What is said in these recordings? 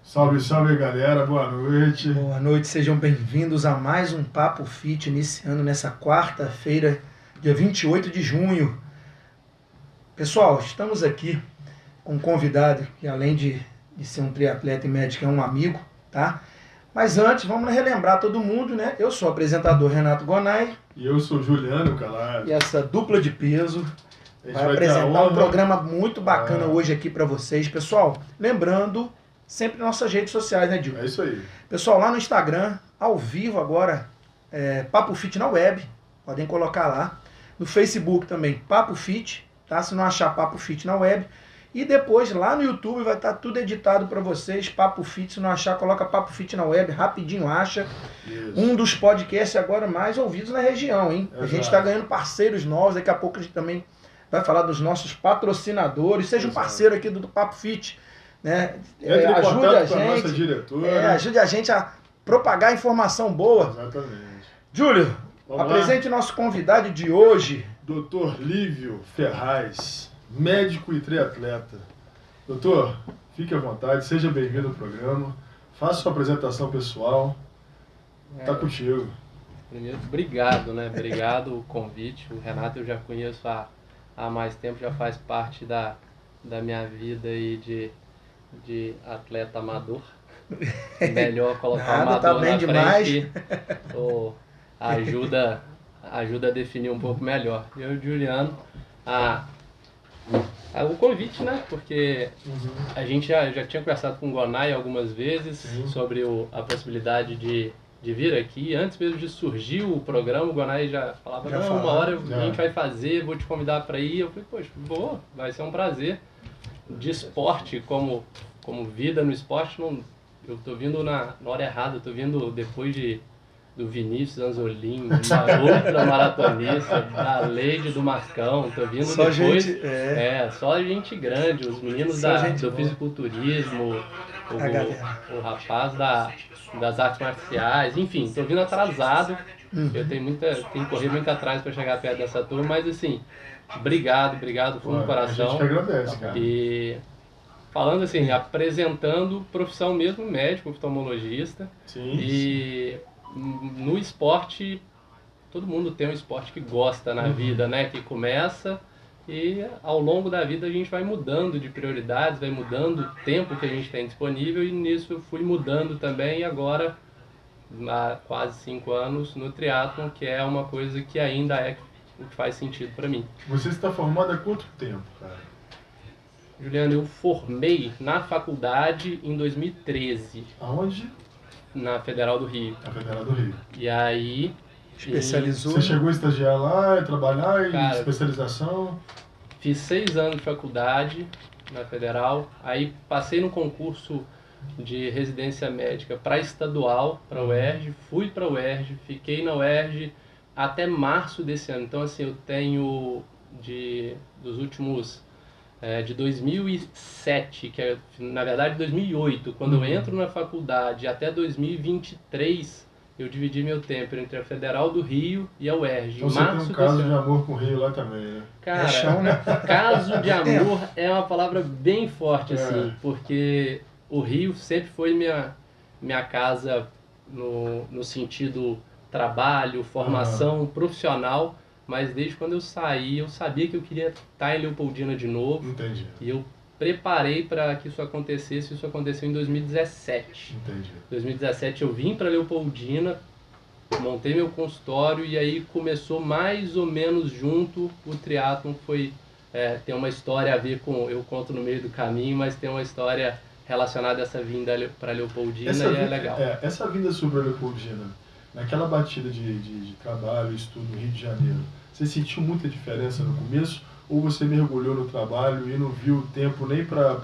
Salve, salve galera, boa noite. Boa noite, sejam bem-vindos a mais um Papo Fit, iniciando nessa quarta-feira, dia 28 de junho. Pessoal, estamos aqui com um convidado que além de ser um triatleta e médico é um amigo, tá? Mas antes, vamos relembrar todo mundo, né? Eu sou o apresentador Renato Gonay. E eu sou Juliano Calado. E essa dupla de peso vai apresentar um programa muito bacana hoje aqui para vocês. Pessoal, lembrando... sempre nas nossas redes sociais, né, Dil? É isso aí. Pessoal, lá no Instagram, ao vivo agora, Papo Fit na web, podem colocar lá. No Facebook também, Papo Fit, tá? Se não achar Papo Fit na web. E depois lá no YouTube vai estar tudo editado para vocês, Papo Fit. Se não achar, coloca Papo Fit na web, rapidinho acha. Isso. Um dos podcasts agora mais ouvidos na região, hein? Exato. A gente está ganhando parceiros novos, daqui a pouco a gente também vai falar dos nossos patrocinadores. Seja um parceiro aqui do Papo Fit. Né? Ajude a gente, nossa diretora. Ajude a gente a propagar informação boa. Exatamente. Júlio, apresente o nosso convidado de hoje. Dr. Lívio Ferraz, médico e triatleta. Doutor, fique à vontade, seja bem-vindo ao programa. Faça sua apresentação pessoal. Tá contigo. Primeiro, obrigado, né? Obrigado o convite. O Renato eu já conheço há mais tempo, já faz parte da minha vida aí de atleta amador. Melhor colocar amador tá bem na demais. frente, ajuda a definir um pouco melhor. Eu e o Juliano, o convite, né? Porque a gente já tinha conversado com o Gonay algumas vezes sobre a possibilidade de vir aqui. Antes mesmo de surgir o programa, o Gonay já falava, uma hora a gente vai fazer, vou te convidar para ir. Eu falei, poxa, vai ser um prazer. De esporte, como vida no esporte, eu tô vindo na hora errada, eu tô vindo depois do Vinícius Anzolin, da outra maratonista, da Leide do Marcão, tô vindo só depois, gente, só gente grande, os meninos do fisiculturismo, o rapaz das artes marciais, enfim, tô vindo atrasado, eu tenho corrido muito atrás para chegar perto dessa turma, mas assim, obrigado, fundo do coração. A gente que agradece, cara. E falando assim, apresentando profissão mesmo, médico, oftalmologista. Sim. E no esporte, todo mundo tem um esporte que gosta na vida, né? Que começa e ao longo da vida a gente vai mudando de prioridades, vai mudando o tempo que a gente tem disponível e nisso eu fui mudando também e agora, há quase 5 anos, no triatlon, que é uma coisa que ainda é o que faz sentido para mim. Você está formado há quanto tempo, cara? Juliano, eu formei na faculdade em 2013. Aonde? Na Federal do Rio. Na Federal do Rio. E aí... Especializou? Você chegou a estagiar lá, trabalhar em Cara, especialização? Fiz 6 anos de faculdade na Federal, aí passei no concurso de residência médica para estadual, para a UERJ, fui para a UERJ, fiquei na UERJ até março desse ano. Então, assim, eu tenho dos últimos... de 2007, que é, na verdade, 2008, quando eu entro na faculdade, até 2023, eu dividi meu tempo entre a Federal do Rio e a UERJ. Então você tem um caso de amor com o Rio lá também, né? Cara, caso de amor é uma palavra bem forte, assim, porque o Rio sempre foi minha casa no sentido trabalho, formação profissional, mas desde quando eu saí, eu sabia que eu queria estar em Leopoldina de novo. Entendi. E eu preparei para que isso acontecesse, isso aconteceu em 2017. Entendi. Em 2017 eu vim para Leopoldina, montei meu consultório e aí começou mais ou menos junto o triatlon, tem uma história a ver com, eu conto no meio do caminho, mas tem uma história relacionada a essa vinda para Leopoldina é legal. Essa vinda sobre a Leopoldina, naquela batida de trabalho, estudo no Rio de Janeiro, você sentiu muita diferença no começo? Ou você mergulhou no trabalho e não viu o tempo nem para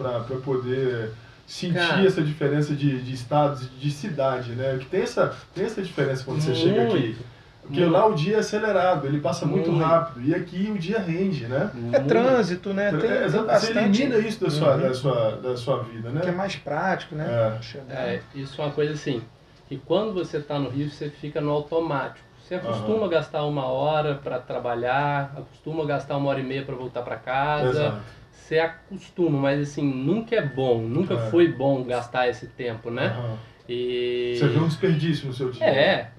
poder sentir essa diferença de estados, de cidade, né? Que tem essa diferença quando você chega aqui. Porque lá o dia é acelerado, ele passa muito rápido. E aqui o dia rende, né? É trânsito, né? Você elimina isso da sua vida, né? Que é mais prático, né? Isso é uma coisa assim, que quando você está no Rio, você fica no automático. Você acostuma gastar 1 hora para trabalhar, acostuma gastar 1h30 para voltar para casa. Exato. você acostuma, mas assim, nunca é bom, nunca foi bom gastar esse tempo, né? E... Você vê um desperdício no seu dia.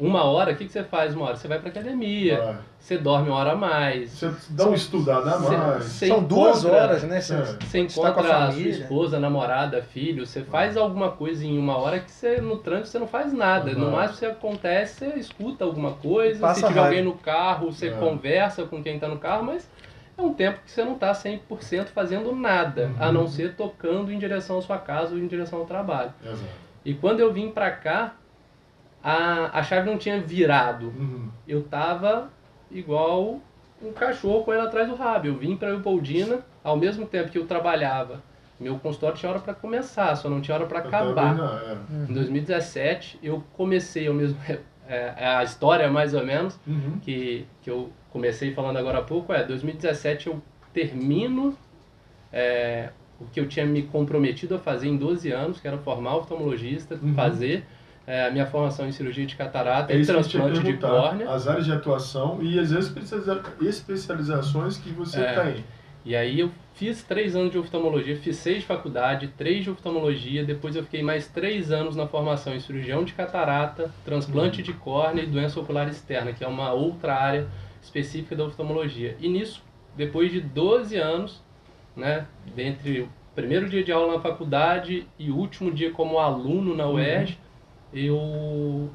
Uma hora, o que você faz uma hora? Você vai pra academia, você dorme uma hora a mais. Você dá uma estudada a mais. São 2 horas, né? Você encontra a sua esposa, namorada, filho, você faz alguma coisa em uma hora que você, no trânsito você não faz nada. No máximo você acontece, você escuta alguma coisa, se tiver alguém no carro, você conversa com quem tá no carro, mas é um tempo que você não tá 100% fazendo nada, a não ser tocando em direção à sua casa ou em direção ao trabalho. E quando eu vim pra cá, a chave não tinha virado. Eu tava igual um cachorro correndo atrás do rabo. Eu vim para Leopoldina, ao mesmo tempo que eu trabalhava. Meu consultório tinha hora para começar, só não tinha hora para acabar. Em 2017, eu comecei ao mesmo... a história, mais ou menos, que eu comecei falando agora há pouco, 2017 eu termino o que eu tinha me comprometido a fazer em 12 anos, que era formar oftalmologista, fazer... a minha formação em cirurgia de catarata e transplante de córnea. As áreas de atuação e as especializações que você tem. E aí eu fiz 3 anos de oftalmologia, fiz 6 de faculdade, 3 de oftalmologia, depois eu fiquei mais 3 anos na formação em cirurgião de catarata, transplante de córnea e doença ocular externa, que é uma outra área específica da oftalmologia. E nisso, depois de 12 anos, né, entre o primeiro dia de aula na faculdade e o último dia como aluno na UERJ, eu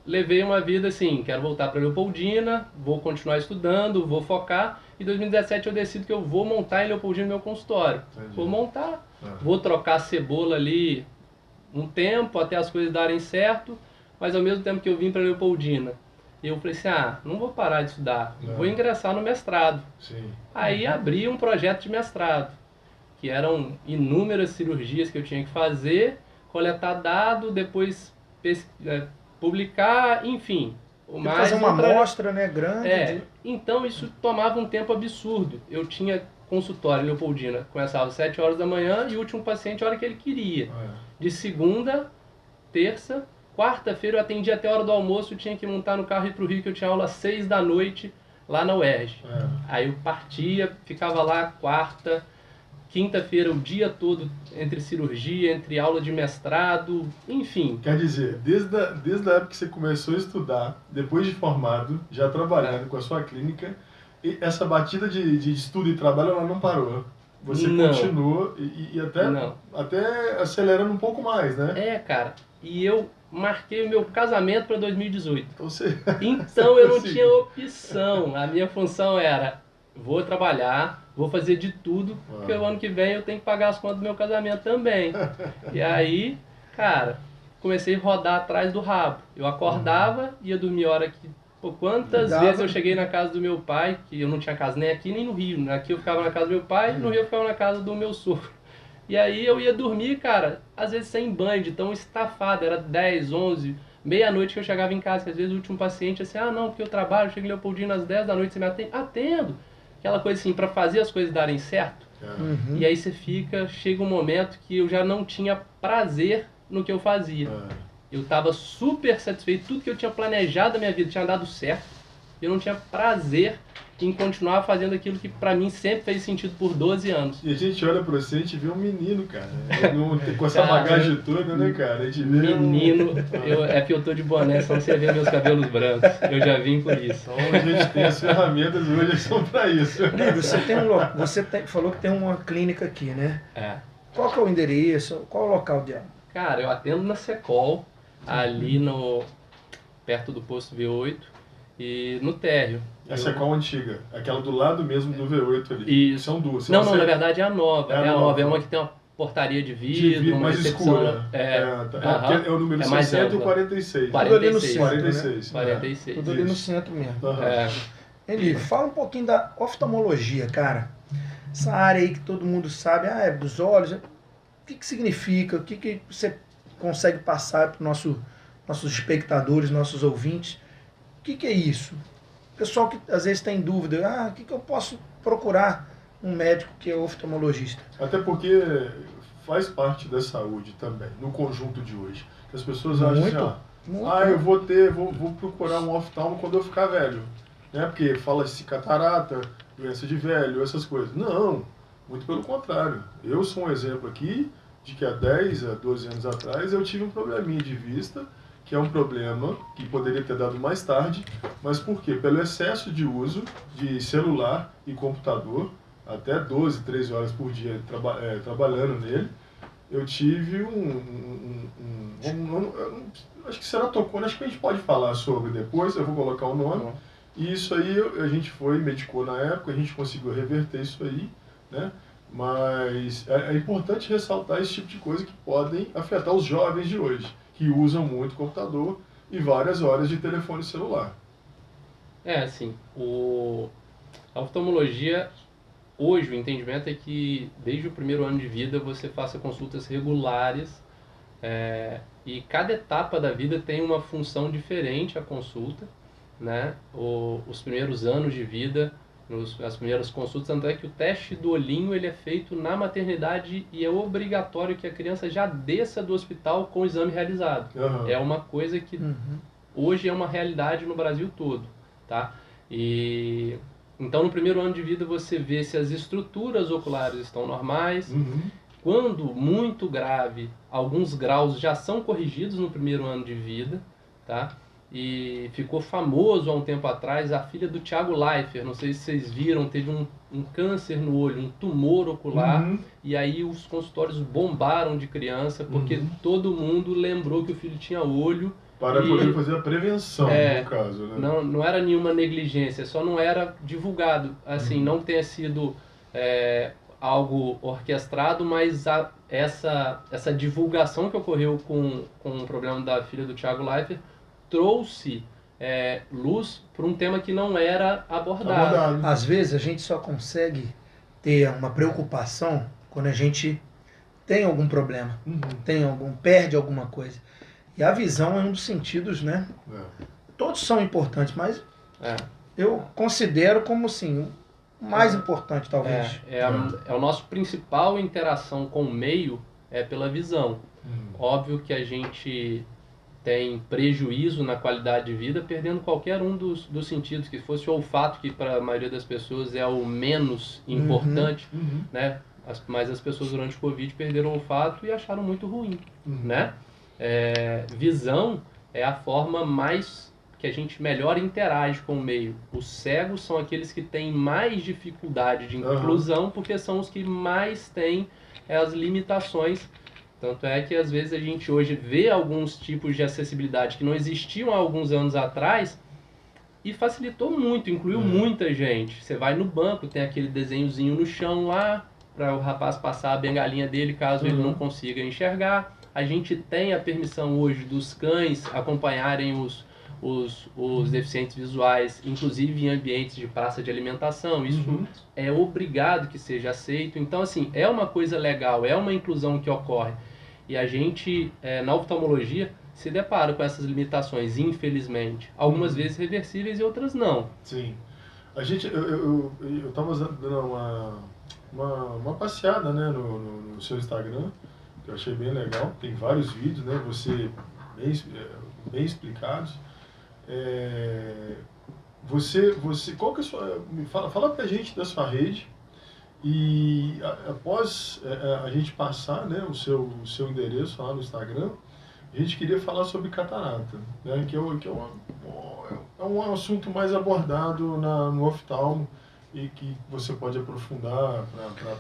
levei uma vida assim, quero voltar para Leopoldina, vou continuar estudando, vou focar. Em 2017 eu decido que eu vou montar em Leopoldina meu consultório. Vou montar, vou trocar cebola ali um tempo até as coisas darem certo, mas ao mesmo tempo que eu vim para Leopoldina, eu falei assim, não vou parar de estudar, vou ingressar no mestrado. Aí abri um projeto de mestrado, que eram inúmeras cirurgias que eu tinha que fazer, coletar dado, depois publicar, enfim. Fazer uma amostra, né, grande. Então isso tomava um tempo absurdo. Eu tinha consultório em Leopoldina, começava às 7 horas da manhã e o último paciente a hora que ele queria. De segunda, terça, quarta-feira eu atendia até a hora do almoço, eu tinha que montar no carro e ir pro Rio, que eu tinha aula às 6 da noite lá na UERJ. Aí eu partia, ficava lá quarta, quinta-feira o dia todo entre cirurgia, entre aula de mestrado, enfim. Quer dizer, desde a época que você começou a estudar, depois de formado, já trabalhando com a sua clínica, e essa batida de estudo e trabalho ela não parou. Você continuou e até acelerando um pouco mais, né? Cara. E eu marquei o meu casamento para 2018. Então eu não tinha opção. A minha função era, vou trabalhar, vou fazer de tudo, porque o ano que vem eu tenho que pagar as contas do meu casamento também. E aí, cara, comecei a rodar atrás do rabo. Eu acordava, ia dormir a hora que... quantas vezes eu cheguei na casa do meu pai, que eu não tinha casa nem aqui nem no Rio. Aqui eu ficava na casa do meu pai, no Rio eu ficava na casa do meu sogro. E aí eu ia dormir, cara, às vezes sem banho, de tão estafado, era 10, 11, meia-noite que eu chegava em casa, que às vezes o último paciente assim, não, porque eu trabalho, eu chego em Leopoldina às 10 da noite, você me atende? Atendo! Aquela coisa assim, pra fazer as coisas darem certo. E aí você chega um momento que eu já não tinha prazer no que eu fazia. Eu estava super satisfeito, tudo que eu tinha planejado na minha vida tinha dado certo. Eu não tinha prazer em continuar fazendo aquilo que pra mim sempre fez sentido por 12 anos. E a gente olha pra você e a gente vê um menino, cara. Com essa bagagem toda, né, cara? A gente vê menino, é que eu tô de boné, só você vê meus cabelos brancos. Eu já vim por isso. Então a gente tem as ferramentas hoje são pra isso. Você falou que tem uma clínica aqui, né? Qual que é o endereço? Qual é o local dela? Cara, eu atendo na Secol, ali perto do posto V8 e no térreo. Essa é qual antiga? Aquela do lado mesmo do V8 ali. Isso. São duas. Não, na verdade é a nova. É a nova. É uma que tem uma portaria de vidro, uma mais recepção. Escura. É o número 60 e o 46. 46. 46. Tudo ali no centro mesmo. Eli, fala um pouquinho da oftalmologia, cara. Essa área aí que todo mundo sabe, é dos olhos. O que significa? O que você consegue passar para os nossos espectadores, nossos ouvintes? O que é isso? Pessoal que às vezes tem dúvida, o que eu posso procurar um médico que é oftalmologista? Até porque faz parte da saúde também, no conjunto de hoje. As pessoas acham assim, eu vou procurar um oftalmo quando eu ficar velho. Né? Porque fala-se catarata, doença de velho, essas coisas. Não, muito pelo contrário. Eu sou um exemplo aqui de que há 10 a 12 anos atrás eu tive um probleminha de vista, que é um problema que poderia ter dado mais tarde, mas por quê? Pelo excesso de uso de celular e computador, até 12, 13 horas por dia trabalhando nele, eu tive acho que ceratocone, acho que a gente pode falar sobre depois, eu vou colocar o nome. E isso aí a gente medicou na época, a gente conseguiu reverter isso aí, né? Mas é importante ressaltar esse tipo de coisa que podem afetar os jovens de hoje, que usam muito computador e várias horas de telefone celular. Assim, a oftalmologia, hoje o entendimento é que desde o primeiro ano de vida você faça consultas regulares, e cada etapa da vida tem uma função diferente a consulta, né? Os primeiros anos de vida, as primeiras consultas, tanto é que o teste do olhinho ele é feito na maternidade e é obrigatório que a criança já desça do hospital com o exame realizado. Uhum. É uma coisa que hoje é uma realidade no Brasil todo, tá? E então no primeiro ano de vida você vê se as estruturas oculares estão normais. Quando muito grave, alguns graus já são corrigidos no primeiro ano de vida, tá? E ficou famoso há um tempo atrás a filha do Thiago Leifert, não sei se vocês viram, teve um câncer no olho, um tumor ocular, e aí os consultórios bombaram de criança, porque todo mundo lembrou que o filho tinha olho. Para poder fazer a prevenção, no caso, né? Não era nenhuma negligência, só não era divulgado, assim, não tenha sido algo orquestrado, mas essa divulgação que ocorreu com o problema da filha do Thiago Leifert trouxe luz para um tema que não era abordado. Às vezes a gente só consegue ter uma preocupação quando a gente tem algum problema, perde alguma coisa. E a visão é um dos sentidos, né? Todos são importantes, mas eu considero como assim, o mais importante talvez. É a nossa principal interação com o meio pela visão. Óbvio que a gente tem prejuízo na qualidade de vida perdendo qualquer um dos sentidos, que fosse o olfato, que para a maioria das pessoas é o menos importante, né? Mas as pessoas durante o Covid perderam o olfato e acharam muito ruim, né? Visão é a forma mais que a gente melhor interage com o meio. Os cegos são aqueles que têm mais dificuldade de inclusão, porque são os que mais têm as limitações. Tanto é que às vezes a gente hoje vê alguns tipos de acessibilidade que não existiam há alguns anos atrás e facilitou muito, incluiu muita gente. Você vai no banco, tem aquele desenhozinho no chão lá para o rapaz passar a bengalinha dele caso ele não consiga enxergar. A gente tem a permissão hoje dos cães acompanharem os deficientes visuais, inclusive em ambientes de praça de alimentação. Isso é obrigado que seja aceito. Então, assim, é uma coisa legal, é uma inclusão que ocorre. E a gente, na oftalmologia, se depara com essas limitações, infelizmente. Algumas vezes reversíveis e outras não. Sim. A gente, eu estava dando uma passeada, né, no seu Instagram, que eu achei bem legal. Tem vários vídeos, né, você bem explicados. Qual que é a sua... Fala pra gente da sua rede. E após a gente passar, né, o seu endereço lá no Instagram, a gente queria falar sobre catarata, né, que é um assunto mais abordado no oftalmo e que você pode aprofundar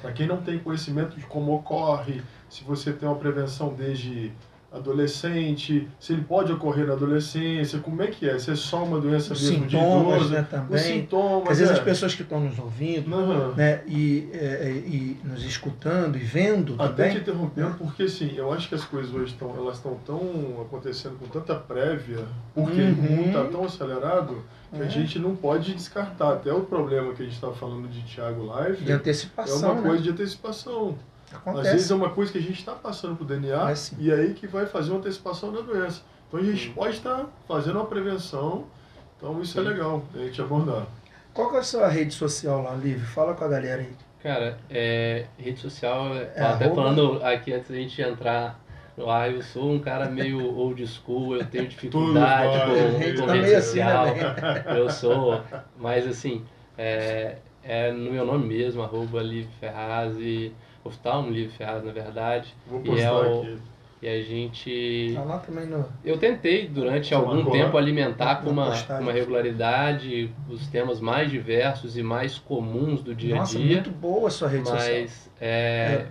para quem não tem conhecimento de como ocorre, se você tem uma prevenção desde adolescente, se ele pode ocorrer na adolescência, como é que é? Se é só uma doença mesmo de idoso, né, também. Os sintomas, às vezes as pessoas que estão nos ouvindo, né, e nos escutando e vendo até também. te interrompendo, porque assim, eu acho que as coisas hoje estão tão acontecendo com tanta prévia, porque o mundo está tão acelerado, que a gente não pode descartar. Até o problema que a gente estava falando de Thiago Leifert, de antecipação, é uma coisa de antecipação. Acontece. Às vezes é uma coisa que a gente está passando para o DNA e aí que vai fazer uma antecipação da doença. Então a gente pode estar fazendo uma prevenção, então isso é legal a gente abordar. Qual que é a sua rede social lá, Lívio? Fala com a galera aí. Cara, rede social, até falando aqui antes da gente entrar no ar, eu sou um cara meio old school, eu tenho dificuldade com rede social, eu sou, mas assim, É no meu nome mesmo, @Livio_Ferraz e oftalmo Livio Ferraz, na verdade. Vou E postar aqui. E a gente... Tá lá também no... Eu tentei durante Você algum marcou tempo lá? alimentar com Na uma postagem. regularidade os temas mais diversos e mais comuns do dia a Nossa, dia. muito boa a sua rede social. Mas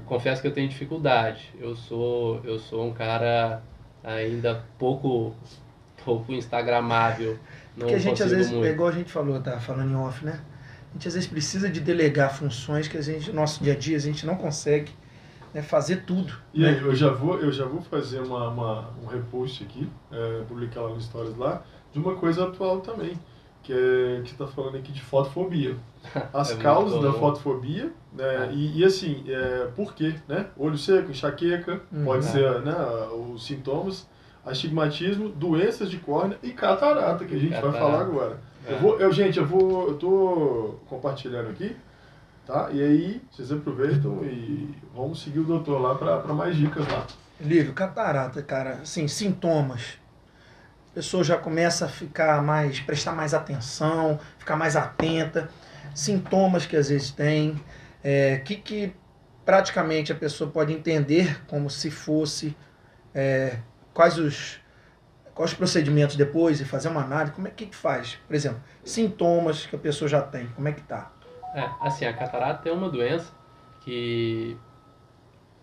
confesso que eu tenho dificuldade. Eu sou um cara ainda pouco instagramável. Não Porque a gente, às consigo vezes, muito. é igual a gente falou, tá falando em off, né? A gente, às vezes, precisa de delegar funções que a gente, no nosso dia a dia, a gente não consegue, né, fazer tudo. E né? aí, eu já vou fazer um repost aqui, publicar lá no Stories lá, de uma coisa atual também, que você está falando aqui de fotofobia. As causas da fotofobia, né, e assim, por quê? Né? Olho seco, enxaqueca, pode ser, né, os sintomas, astigmatismo, doenças de córnea e catarata, que a gente vai falar agora. Eu tô compartilhando aqui, tá? E aí, vocês aproveitam e vamos seguir o doutor lá para mais dicas lá. Lívio, catarata, cara, assim, sintomas. A pessoa já começa a ficar prestar mais atenção, ficar mais atenta. Sintomas que às vezes tem, que praticamente a pessoa pode entender como se fosse, quais os procedimentos depois e fazer uma análise, como é que faz? Por exemplo, sintomas que a pessoa já tem, como é que tá? Assim, a catarata é uma doença que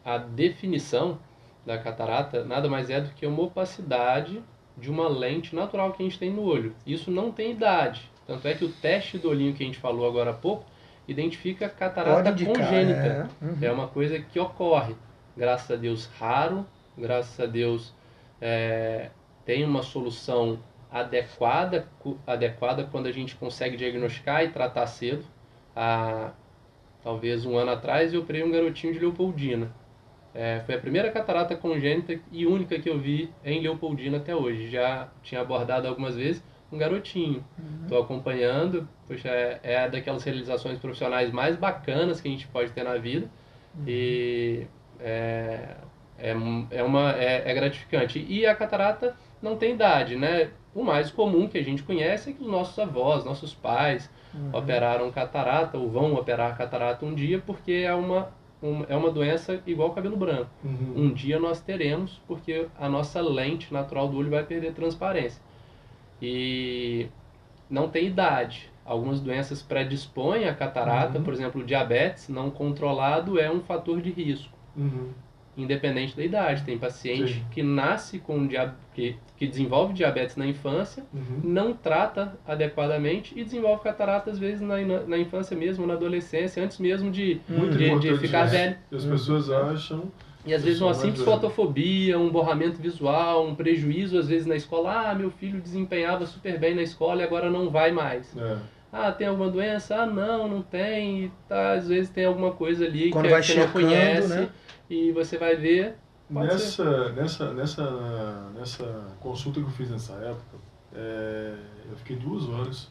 a definição da catarata nada mais é do que uma opacidade de uma lente natural que a gente tem no olho. Isso não tem idade. Tanto é que o teste do olhinho que a gente falou agora há pouco identifica catarata congênita. É uma coisa que ocorre. Graças a Deus, raro. Graças a Deus, tem uma solução adequada quando a gente consegue diagnosticar e tratar cedo. Há talvez um ano atrás eu operei um garotinho de Leopoldina. Foi a primeira catarata congênita e única que eu vi em Leopoldina até hoje. Já tinha abordado algumas vezes um garotinho. Estou acompanhando, poxa, é daquelas realizações profissionais mais bacanas que a gente pode ter na vida. E é gratificante. E a catarata não tem idade, né? O mais comum que a gente conhece é que os nossos avós, nossos pais operaram catarata ou vão operar catarata um dia, porque é uma doença igual cabelo branco. Um dia nós teremos, porque a nossa lente natural do olho vai perder transparência. E não tem idade. Algumas doenças predispõem à catarata, por exemplo, o diabetes não controlado é um fator de risco. Independente da idade. Tem paciente que nasce com que desenvolve diabetes na infância, não trata adequadamente e desenvolve catarata às vezes na infância mesmo, na adolescência, antes mesmo de ficar velho. As pessoas acham... E às vezes uma simples fotofobia, um borramento visual, um prejuízo às vezes na escola. Meu filho desempenhava super bem na escola e agora não vai mais. Tem alguma doença? Não tem. E às vezes tem alguma coisa ali quando que você não conhece, né? E você vai ver. Nessa consulta que eu fiz nessa época, eu fiquei 2 horas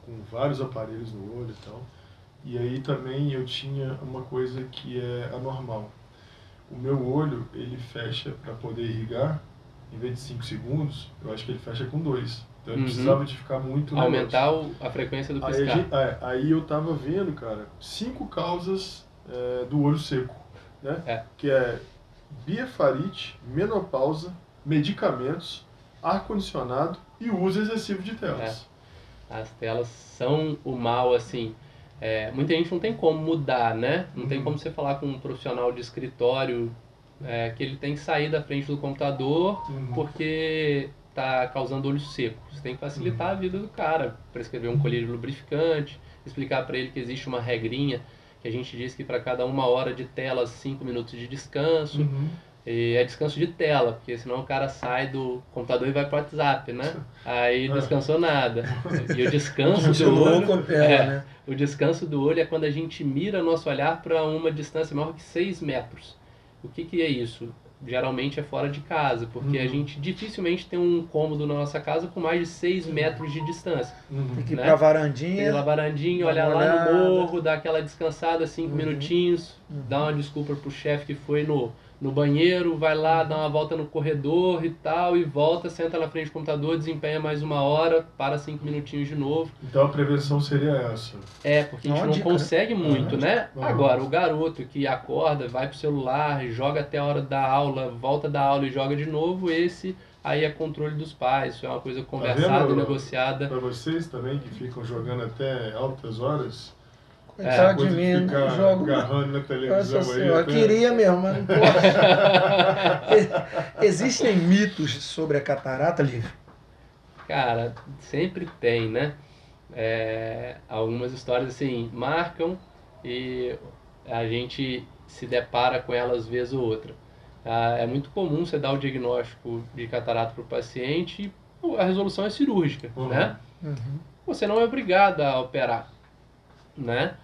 com vários aparelhos no olho e tal. E aí também eu tinha uma coisa que é anormal. O meu olho, ele fecha para poder irrigar, em vez de 5 segundos, eu acho que ele fecha com 2. Então eu precisava de ficar muito... Aumentar a frequência do piscar. Aí eu tava vendo, cara, 5 causas do olho seco, né? Que é biofarite, menopausa, medicamentos, ar-condicionado e uso excessivo de telas. As telas são o mal, assim... muita gente não tem como mudar, né? Não tem como você falar com um profissional de escritório que ele tem que sair da frente do computador porque está causando olho seco. Você tem que facilitar a vida do cara, prescrever um colírio lubrificante, explicar para ele que existe uma regrinha que a gente diz que para cada 1 hora de tela, 5 minutos de descanso. E é descanso de tela, porque senão o cara sai do computador e vai para o WhatsApp, né? Aí não descansou nada. E o descanso do olho... O descanso do olho é quando a gente mira nosso olhar para uma distância maior que 6 metros. O que é isso? Geralmente é fora de casa, porque a gente dificilmente tem um cômodo na nossa casa com mais de 6 metros de distância. Tem que ir pra varandinha. Tem que ir pra varandinha, olhar lá no morro, dar aquela descansada, 5 minutinhos, dar uma desculpa pro chefe que foi no no banheiro, vai lá, dá uma volta no corredor e tal, e volta, senta na frente do computador, desempenha mais 1 hora, para 5 minutinhos de novo. Então a prevenção seria essa. Porque a gente Uma não dica, consegue muito, né? Uhum. Agora, o garoto que acorda, vai pro celular, joga até a hora da aula, volta da aula e joga de novo, esse aí é controle dos pais, isso é uma coisa conversada vendo? e negociada. Para vocês também que ficam jogando até altas horas, Coitado de coisa mim, ficar não jogo. agarrando na televisão Nossa aí. senhora, até- queria mesmo, mas não posso. Existem mitos sobre a catarata, Lívio? Cara, sempre tem, né? Algumas histórias assim marcam e a gente se depara com elas vez ou outra. É muito comum você dar o diagnóstico de catarata para o paciente e a resolução é cirúrgica, Uhum. né? Você não é obrigado a operar, né?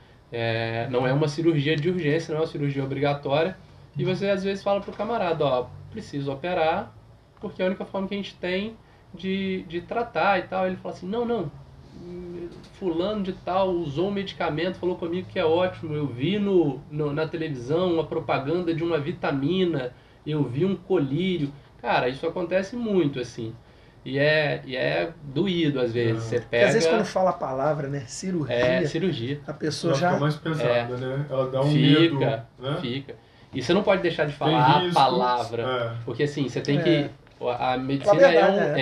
Não é uma cirurgia de urgência, não é uma cirurgia obrigatória. E você às vezes fala pro camarada, ó, preciso operar porque é a única forma que a gente tem de tratar e tal. Ele fala assim, não, fulano de tal usou um medicamento, falou comigo que é ótimo, eu vi na televisão uma propaganda de uma vitamina, eu vi um colírio. Cara, isso acontece muito, assim. E é doído às vezes. Você Porque pega... às vezes quando fala a palavra, né, cirurgia, cirurgia. a pessoa Ela já... fica mais pesada, né? Ela dá um medo, né? Fica. E você não pode deixar de Tem falar a riscos, palavra. Porque assim, você tem que... A medicina verdade,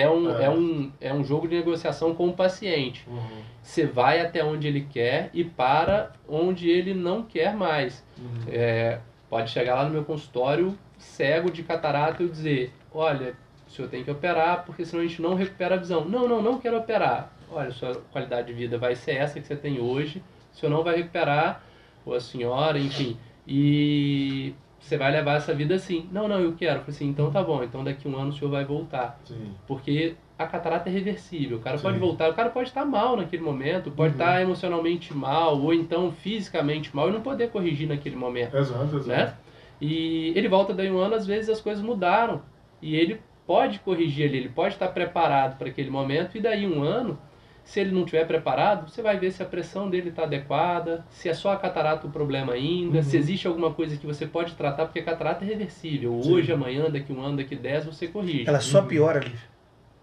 é um jogo de negociação com o paciente. Uhum. Você vai até onde ele quer e para onde ele não quer mais. Uhum. Pode chegar lá no meu consultório cego de catarata e eu dizer, olha, o senhor tem que operar porque senão a gente não recupera a visão. Não quero operar. Olha, sua qualidade de vida vai ser essa que você tem hoje, o senhor não vai recuperar, ou a senhora, enfim, e você vai levar essa vida assim. Não, eu quero. Eu falei assim, então tá bom, então daqui 1 ano o senhor vai voltar. Sim. Porque a catarata é reversível, o cara Sim. pode voltar, o cara pode estar mal naquele momento, pode estar emocionalmente mal, ou então fisicamente mal e não poder corrigir naquele momento. Exato. Né? E ele volta daí 1 ano, às vezes as coisas mudaram, e ele pode corrigir ali, ele pode estar preparado para aquele momento, e daí 1 ano, se ele não estiver preparado, você vai ver se a pressão dele está adequada, se é só a catarata o problema ainda, se existe alguma coisa que você pode tratar, porque a catarata é reversível. Sim. Hoje, amanhã, daqui 1 ano, daqui 10, você corrige. Ela só piora, Lívio.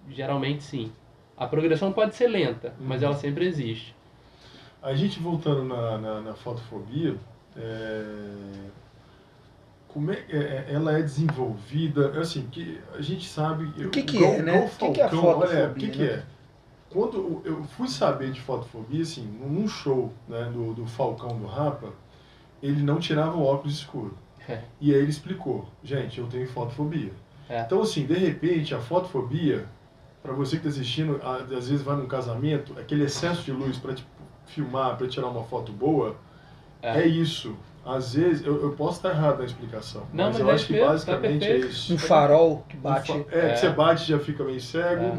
Geralmente sim. A progressão pode ser lenta, mas ela sempre existe. A gente voltando na fotofobia, como ela é desenvolvida, assim, que a gente sabe... O que é, né? O que é a fotofobia? O que é? Quando eu fui saber de fotofobia, assim, num show, né, do Falcão do Rapa, ele não tirava o óculos escuro. E aí ele explicou, gente, eu tenho fotofobia. Então, assim, de repente, a fotofobia, para você que está assistindo, às vezes vai num casamento, aquele excesso de luz para filmar, para tirar uma foto boa, é isso. Às vezes, eu posso estar errado na explicação, mas eu acho que basicamente é isso. Um farol que bate... que você bate e já fica meio cego,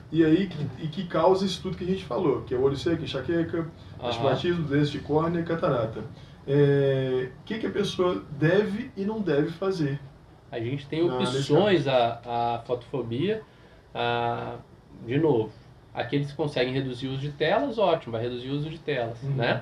e aí que causa isso tudo que a gente falou, que é o olho seco, enxaqueca, astigmatismo, doença de córnea e catarata. O que a pessoa deve e não deve fazer? A gente tem opções à fotofobia. De novo, aqueles que conseguem reduzir o uso de telas, ótimo, vai reduzir o uso de telas, né?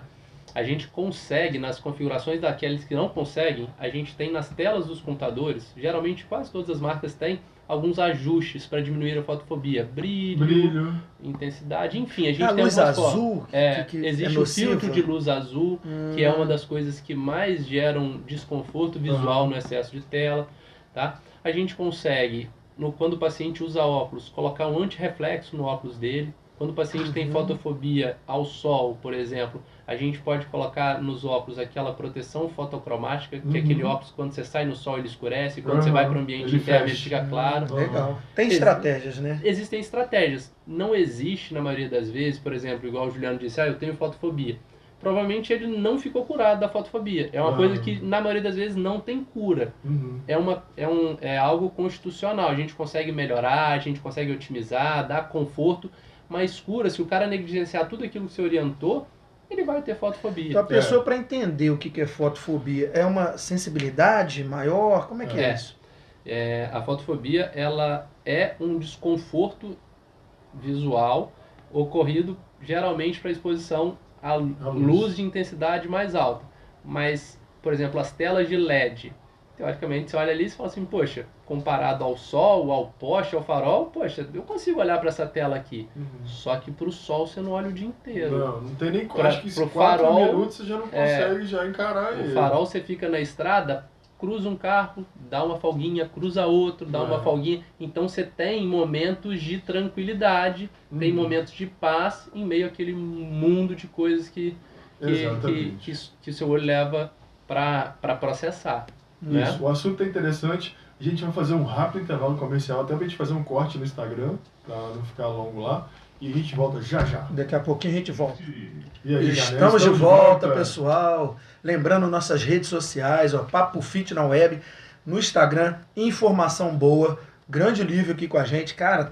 A gente consegue, nas configurações daqueles que não conseguem, a gente tem nas telas dos computadores, geralmente quase todas as marcas têm, alguns ajustes para diminuir a fotofobia. Brilho, intensidade, enfim, a gente tem luz azul, existe o filtro de luz azul, que é uma das coisas que mais geram desconforto visual no excesso de tela, tá? A gente consegue, quando o paciente usa óculos, colocar um antirreflexo no óculos dele. Quando o paciente tem fotofobia ao sol, por exemplo, a gente pode colocar nos óculos aquela proteção fotocromática, que é aquele óculos, quando você sai no sol ele escurece, e quando você vai para o ambiente interno ele fica claro. Legal. Tem estratégias, né? Existem estratégias. Não existe, na maioria das vezes, por exemplo, igual o Juliano disse, eu tenho fotofobia. Provavelmente ele não ficou curado da fotofobia. É uma coisa que, na maioria das vezes, não tem cura. É algo constitucional. A gente consegue melhorar, a gente consegue otimizar, dar conforto, mas cura, se o cara negligenciar tudo aquilo que você orientou, ele vai ter fotofobia. Então a pessoa, para entender o que é fotofobia, é uma sensibilidade maior? Como é que é isso? A fotofobia, ela é um desconforto visual ocorrido geralmente para exposição à luz de intensidade mais alta. Mas, por exemplo, as telas de LED, teoricamente, você olha ali e fala assim, poxa, comparado ao sol, ao poste, ao farol, poxa, eu consigo olhar para essa tela aqui. Só que para o sol você não olha o dia inteiro. Não tem nem... Acho que pro 4 farol, minutos você já não consegue já encarar ele. O farol você fica na estrada, cruza um carro, dá uma folguinha, cruza outro, dá uma folguinha. Então você tem momentos de tranquilidade, tem momentos de paz em meio àquele mundo de coisas que o seu olho leva para processar. Isso, né? O assunto é interessante. A gente vai fazer um rápido intervalo comercial, até pra gente fazer um corte no Instagram, pra não ficar longo lá. E a gente volta já já. Daqui a pouquinho a gente volta. E aí, Estamos de volta, pessoal. Lembrando nossas redes sociais, ó, Papo Fit na web, no Instagram, informação boa. Grande Lívio aqui com a gente. Cara,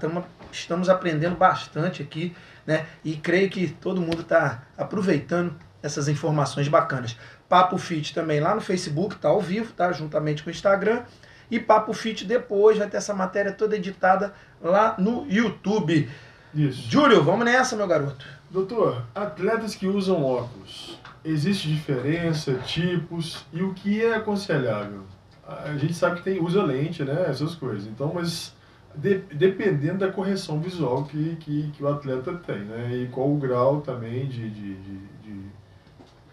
estamos aprendendo bastante aqui, né? E creio que todo mundo está aproveitando essas informações bacanas. Papo Fit também lá no Facebook, tá ao vivo, tá? Juntamente com o Instagram. E Papo Fit depois vai ter essa matéria toda editada lá no YouTube. Isso. Júlio, vamos nessa, meu garoto. Doutor, atletas que usam óculos, existe diferença, tipos, e o que é aconselhável? A gente sabe que usa lente, né, essas coisas, então, mas dependendo da correção visual que o atleta tem, né, e qual o grau também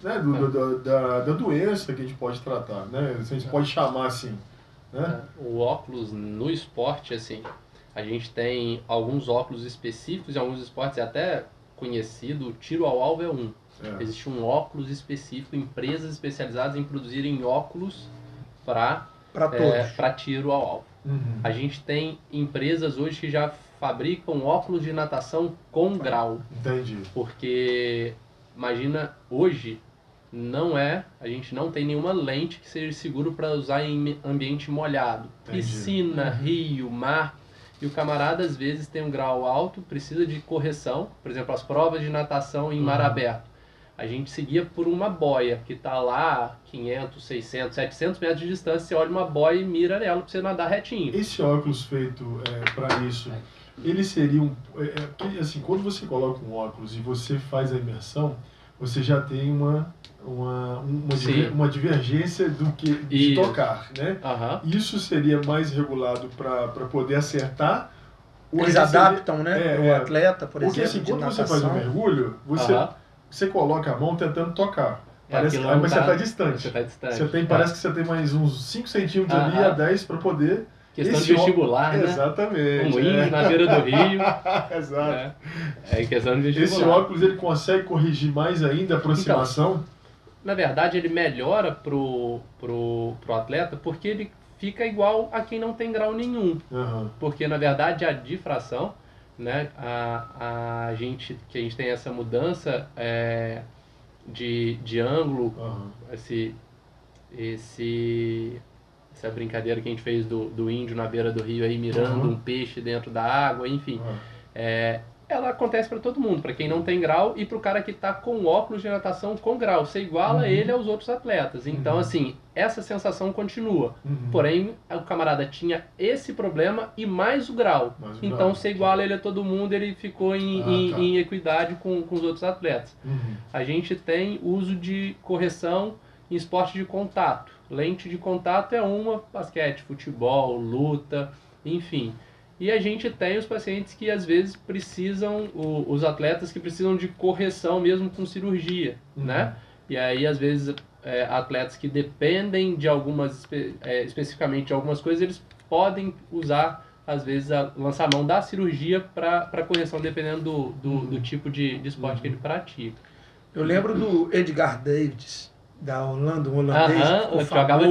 da doença que a gente pode tratar, né, a gente pode chamar assim, né? O óculos no esporte, assim, a gente tem alguns óculos específicos em alguns esportes, é até conhecido, tiro ao alvo é um. Existe um óculos específico, empresas especializadas em produzirem óculos para tiro ao alvo. A gente tem empresas hoje que já fabricam óculos de natação com grau. Entendi. Porque, imagina, hoje a gente não tem nenhuma lente que seja seguro para usar em ambiente molhado. Entendi. Piscina, rio, mar. E o camarada, às vezes, tem um grau alto, precisa de correção. Por exemplo, as provas de natação em mar aberto. A gente seguia por uma boia, que está lá 500, 600, 700 metros de distância. Você olha uma boia e mira nela para você nadar retinho. Esse óculos feito para isso, ele seria porque, assim, quando você coloca um óculos e você faz a imersão, você já tem uma divergência de tocar, né? Isso seria mais regulado para poder acertar? Eles adaptam, né? O atleta, por exemplo, assim, quando você faz um mergulho, você coloca a mão tentando tocar. Mas você está distante. Parece que você tem mais uns 5 centímetros ali a 10 para poder... Questão de vestibular, né? Exatamente. Um índio na beira do rio. Exato. É questão de vestibular. Esse óculos, ele consegue corrigir mais ainda a aproximação? Então, na verdade, ele melhora pro atleta porque ele fica igual a quem não tem grau nenhum. Porque, na verdade, a difração, né, a gente tem essa mudança de ângulo, essa brincadeira que a gente fez do índio na beira do rio aí mirando um peixe dentro da água, enfim. Ela acontece para todo mundo, para quem não tem grau e para o cara que está com óculos de natação com grau. Você iguala ele aos outros atletas. Então, assim, essa sensação continua. Porém, o camarada tinha esse problema e mais o grau. Então, você iguala ele a todo mundo, ele ficou em equidade com os outros atletas. A gente tem uso de correção em esporte de contato. Lente de contato é basquete, futebol, luta, enfim. E a gente tem os pacientes que às vezes precisam, os atletas que precisam de correção mesmo com cirurgia, né? E aí às vezes atletas que dependem de especificamente de algumas coisas, eles podem usar às vezes lançar a mão da cirurgia para correção, dependendo do tipo de esporte que ele pratica. Eu lembro do Edgar Davids, da Holanda, um holandês, jogava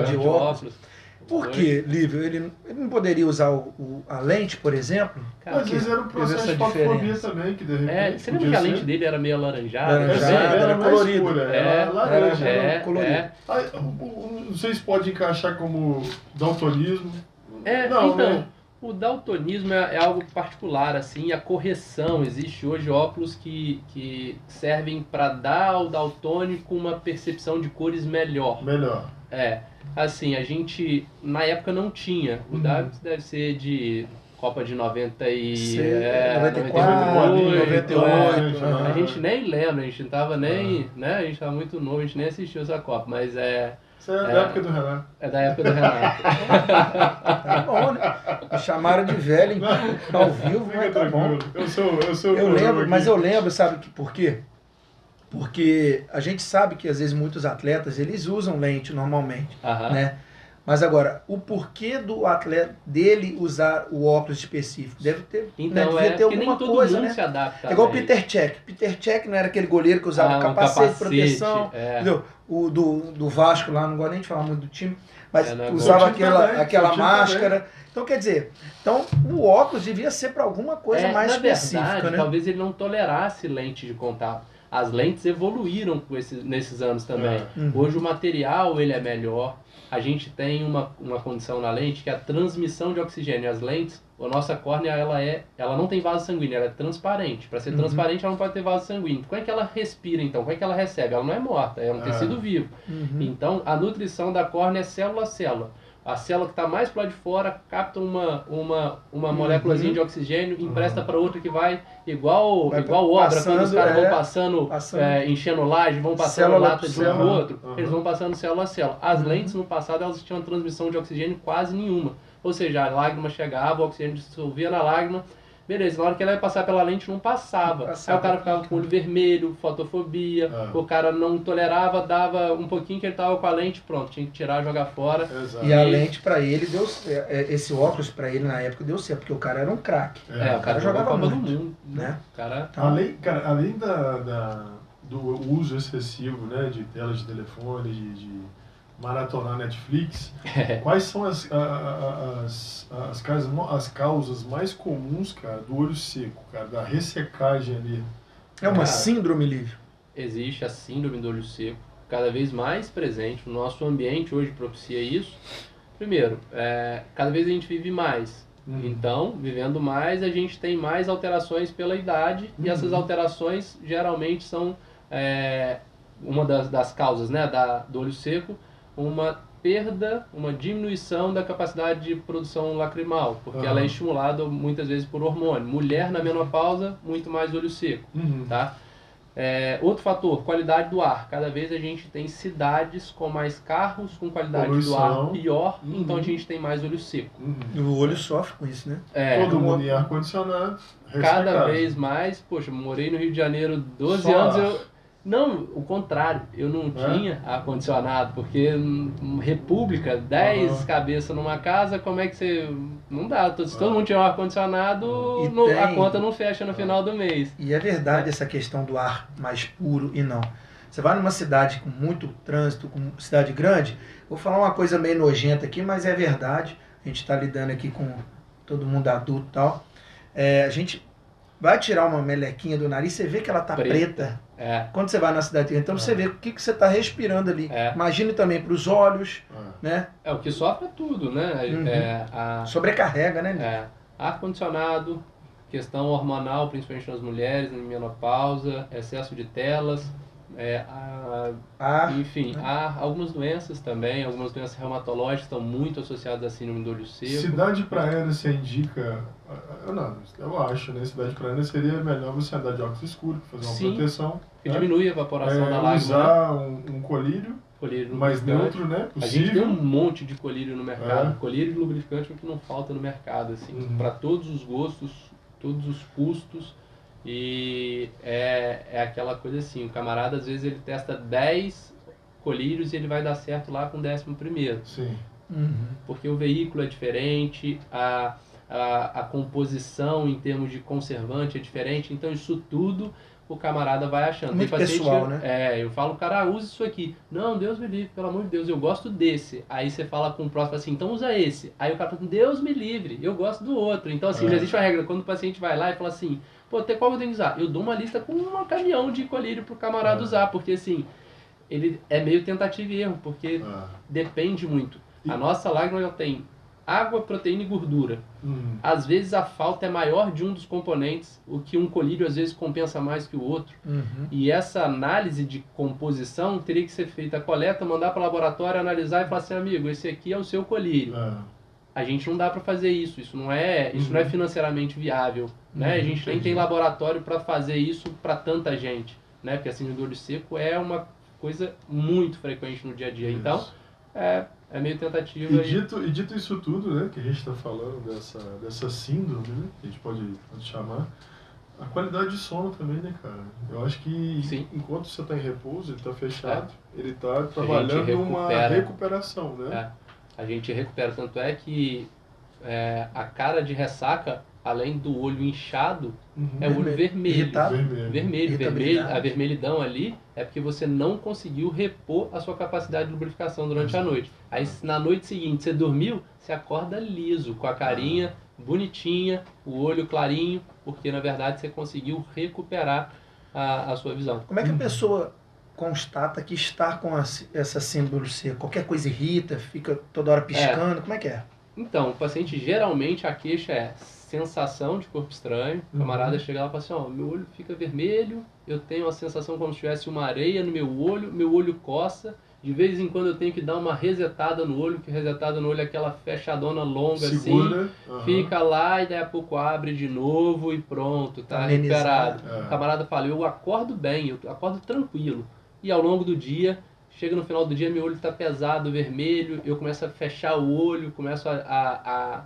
de óculos. Por que, Lívio? Ele não poderia usar a lente, por exemplo? Cara, às vezes era um processo de fotofobia também, que de repente... Você lembra que a lente dele era meio alaranjada? Era colorida. Era laranja, era colorida. Não sei se pode encaixar como daltonismo. Então, né? O daltonismo é algo particular, assim, a correção. Existe hoje óculos que servem para dar ao daltônico uma percepção de cores melhor. Assim, a gente, na época, não tinha. O Davids deve ser de Copa de 94, 98. aham. A gente nem lembra, a gente não tava nem, né? A gente tava muito novo, a gente nem assistiu essa Copa, mas Isso é da época do Renato. é da época do Renato. Tá bom, né? Me chamaram de velho ao vivo, Fica mas tá bom. tranquilo. Eu sou o Eu coroa lembro, aqui. mas eu lembro, sabe por quê? Porque a gente sabe que às vezes muitos atletas, eles usam lente normalmente, Aham. né? Mas agora, o porquê do atleta dele usar o óculos específico? Deve ter, Então, devia ter porque nem alguma todo coisa, mundo né? se adapta. É igual o né? Peter Cech. Peter Cech não era aquele goleiro que usava Um capacete de proteção. é. Entendeu? O do Vasco lá, não gosto nem de falar muito do time, mas não é bom. usava O time também, aquela o time máscara. Então, quer dizer, o óculos devia ser para alguma coisa mais na específica, verdade, né? talvez ele não tolerasse lente de contato. As lentes evoluíram nesses anos também. Uhum. Hoje o material ele é melhor. A gente tem uma condição na lente que é a transmissão de oxigênio. As lentes, a nossa córnea ela não tem vaso sanguíneo, ela é transparente. Para ser transparente ela não pode ter vaso sanguíneo. Como é que ela respira então? Como é que ela recebe? Ela não é morta, é um tecido vivo. Uhum. Então a nutrição da córnea é célula a célula. A célula que está mais para lá de fora capta uma moléculazinha de oxigênio, empresta para outra que vai igual obra, quando os caras vão passando. Enchendo laje, vão passando Célula lata por de um célula. pro outro, eles vão passando célula a célula. As lentes no passado elas tinham transmissão de oxigênio quase nenhuma. Ou seja, a lágrima chegava, o oxigênio dissolvia na lágrima, beleza, na hora que ela ia passar pela lente não passava. Aí o cara ficava com o olho vermelho, fotofobia, o cara não tolerava, dava um pouquinho que ele tava com a lente, pronto, tinha que tirar, jogar fora. Exato. E a lente pra ele deu esse óculos pra ele na época deu certo, porque o cara era um craque. O cara jogava Copa do Mundo, né? O cara... Além do uso excessivo, né, de telas de telefone, de maratonar Netflix, quais são as causas mais comuns, cara, do olho seco, cara, da ressecagem ali? É uma síndrome, Lívio. Existe a síndrome do olho seco, cada vez mais presente. O nosso ambiente hoje propicia isso. Primeiro, cada vez a gente vive mais. Então, vivendo mais, a gente tem mais alterações pela idade. E essas alterações geralmente são uma das causas, né, do olho seco, uma perda, uma diminuição da capacidade de produção lacrimal, porque ela é estimulada muitas vezes por hormônio. Mulher na menopausa, muito mais olho seco, tá? Outro fator, qualidade do ar. Cada vez a gente tem cidades com mais carros, com qualidade do ar pior, então a gente tem mais olho seco. O olho sofre com isso, né? Todo mundo em ar-condicionado. Cada vez mais, poxa, morei no Rio de Janeiro 12 anos, não, o contrário, eu não tinha ar-condicionado, porque República, 10 cabeças numa casa, como é que você... Não dá, se todo mundo tiver um ar-condicionado, a conta não fecha no final do mês. E é verdade essa questão do ar mais puro e não. Você vai numa cidade com muito trânsito, com cidade grande, vou falar uma coisa meio nojenta aqui, mas é verdade, a gente está lidando aqui com todo mundo adulto e tal, a gente vai tirar uma melequinha do nariz, você vê que ela tá preta. Quando você vai na cidade, então você vê o que você está respirando ali. Imagine também para os olhos, né? O que sofre é tudo, né? Sobrecarrega, né? Ar-condicionado, questão hormonal, principalmente nas mulheres, na menopausa, excesso de telas, enfim, há algumas doenças também, algumas doenças reumatológicas estão muito associadas à síndrome do olho seco. Cidade praiana você indica, eu acho, né? Cidade praiana seria melhor você andar de óculos escuros, fazer uma proteção. Que diminui a evaporação da lágrima. Usar um colírio mais neutro, né? Possível. A gente tem um monte de colírio no mercado. Colírio de lubrificante é o que não falta no mercado, assim, para todos os gostos, todos os custos. E é aquela coisa assim, o camarada às vezes ele testa 10 colírios e ele vai dar certo lá com o 11º. Sim. Porque o veículo é diferente, a composição em termos de conservante é diferente, então isso tudo o camarada vai achando. Muito tem paciente, pessoal, né? Eu falo, cara, use isso aqui. Não, Deus me livre, pelo amor de Deus, eu gosto desse. Aí você fala com o próximo assim, então usa esse. Aí o cara fala, Deus me livre, eu gosto do outro. Então assim, não existe uma regra. Quando o paciente vai lá e fala assim, pô, qual eu tenho que usar? Eu dou uma lista com um caminhão de colírio pro camarada usar, porque assim, ele é meio tentativa e erro, porque depende muito. A nossa lágrima ela tem água, proteína e gordura. Às vezes a falta é maior de um dos componentes, o que um colírio às vezes compensa mais que o outro. E essa análise de composição teria que ser feita a coleta, mandar para o laboratório, analisar e falar assim, amigo, esse aqui é o seu colírio. a gente não dá para fazer isso. Isso não é financeiramente viável, né? A gente nem tem laboratório para fazer isso para tanta gente, né? Porque a síndrome do olho seco é uma coisa muito frequente no dia a dia. Então, é meio tentativa. E dito isso tudo, né, que a gente está falando dessa síndrome, né, que a gente pode chamar, a qualidade de sono também, né, cara? Eu acho que enquanto você está em repouso, ele está fechado, ele está trabalhando uma recuperação, né? A gente recupera, tanto é que a cara de ressaca, além do olho inchado, é o olho vermelho. Vermelho. A vermelhidão ali é porque você não conseguiu repor a sua capacidade de lubrificação durante a noite. Aí na noite seguinte você dormiu, você acorda liso, com a carinha bonitinha, o olho clarinho, porque na verdade você conseguiu recuperar a sua visão. Como é que a pessoa constata que está com essa síndrome seca? Qualquer coisa irrita, fica toda hora piscando, como é que é? Então, o paciente, geralmente a queixa é sensação de corpo estranho. O camarada chega lá e fala assim, ó, meu olho fica vermelho, eu tenho a sensação como se tivesse uma areia no meu olho coça, de vez em quando eu tenho que dar uma resetada no olho, que resetada no olho é aquela fechadona longa. Segura, assim, fica lá e daí a pouco abre de novo e pronto, tá recuperado. O camarada fala, eu acordo bem, eu acordo tranquilo. E ao longo do dia, chega no final do dia, meu olho está pesado, vermelho, eu começo a fechar o olho, começo a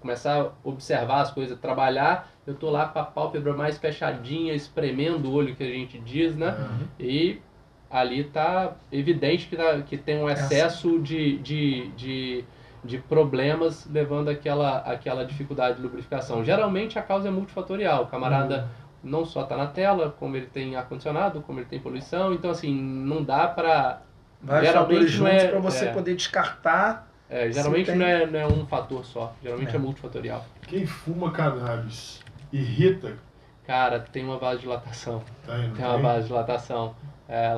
começar a observar as coisas, trabalhar, eu tô lá com a pálpebra mais fechadinha, espremendo o olho, que a gente diz, né? E ali tá evidente que tem um excesso de problemas levando àquela dificuldade de lubrificação. Geralmente a causa é multifatorial, o camarada não só está na tela, como ele tem ar-condicionado, como ele tem poluição, então assim, não dá para... Vários fatores juntos para você poder descartar. Geralmente não é um fator só, geralmente é multifatorial. Quem fuma cannabis irrita? Cara, tem uma vasodilatação. Tem uma vasodilatação.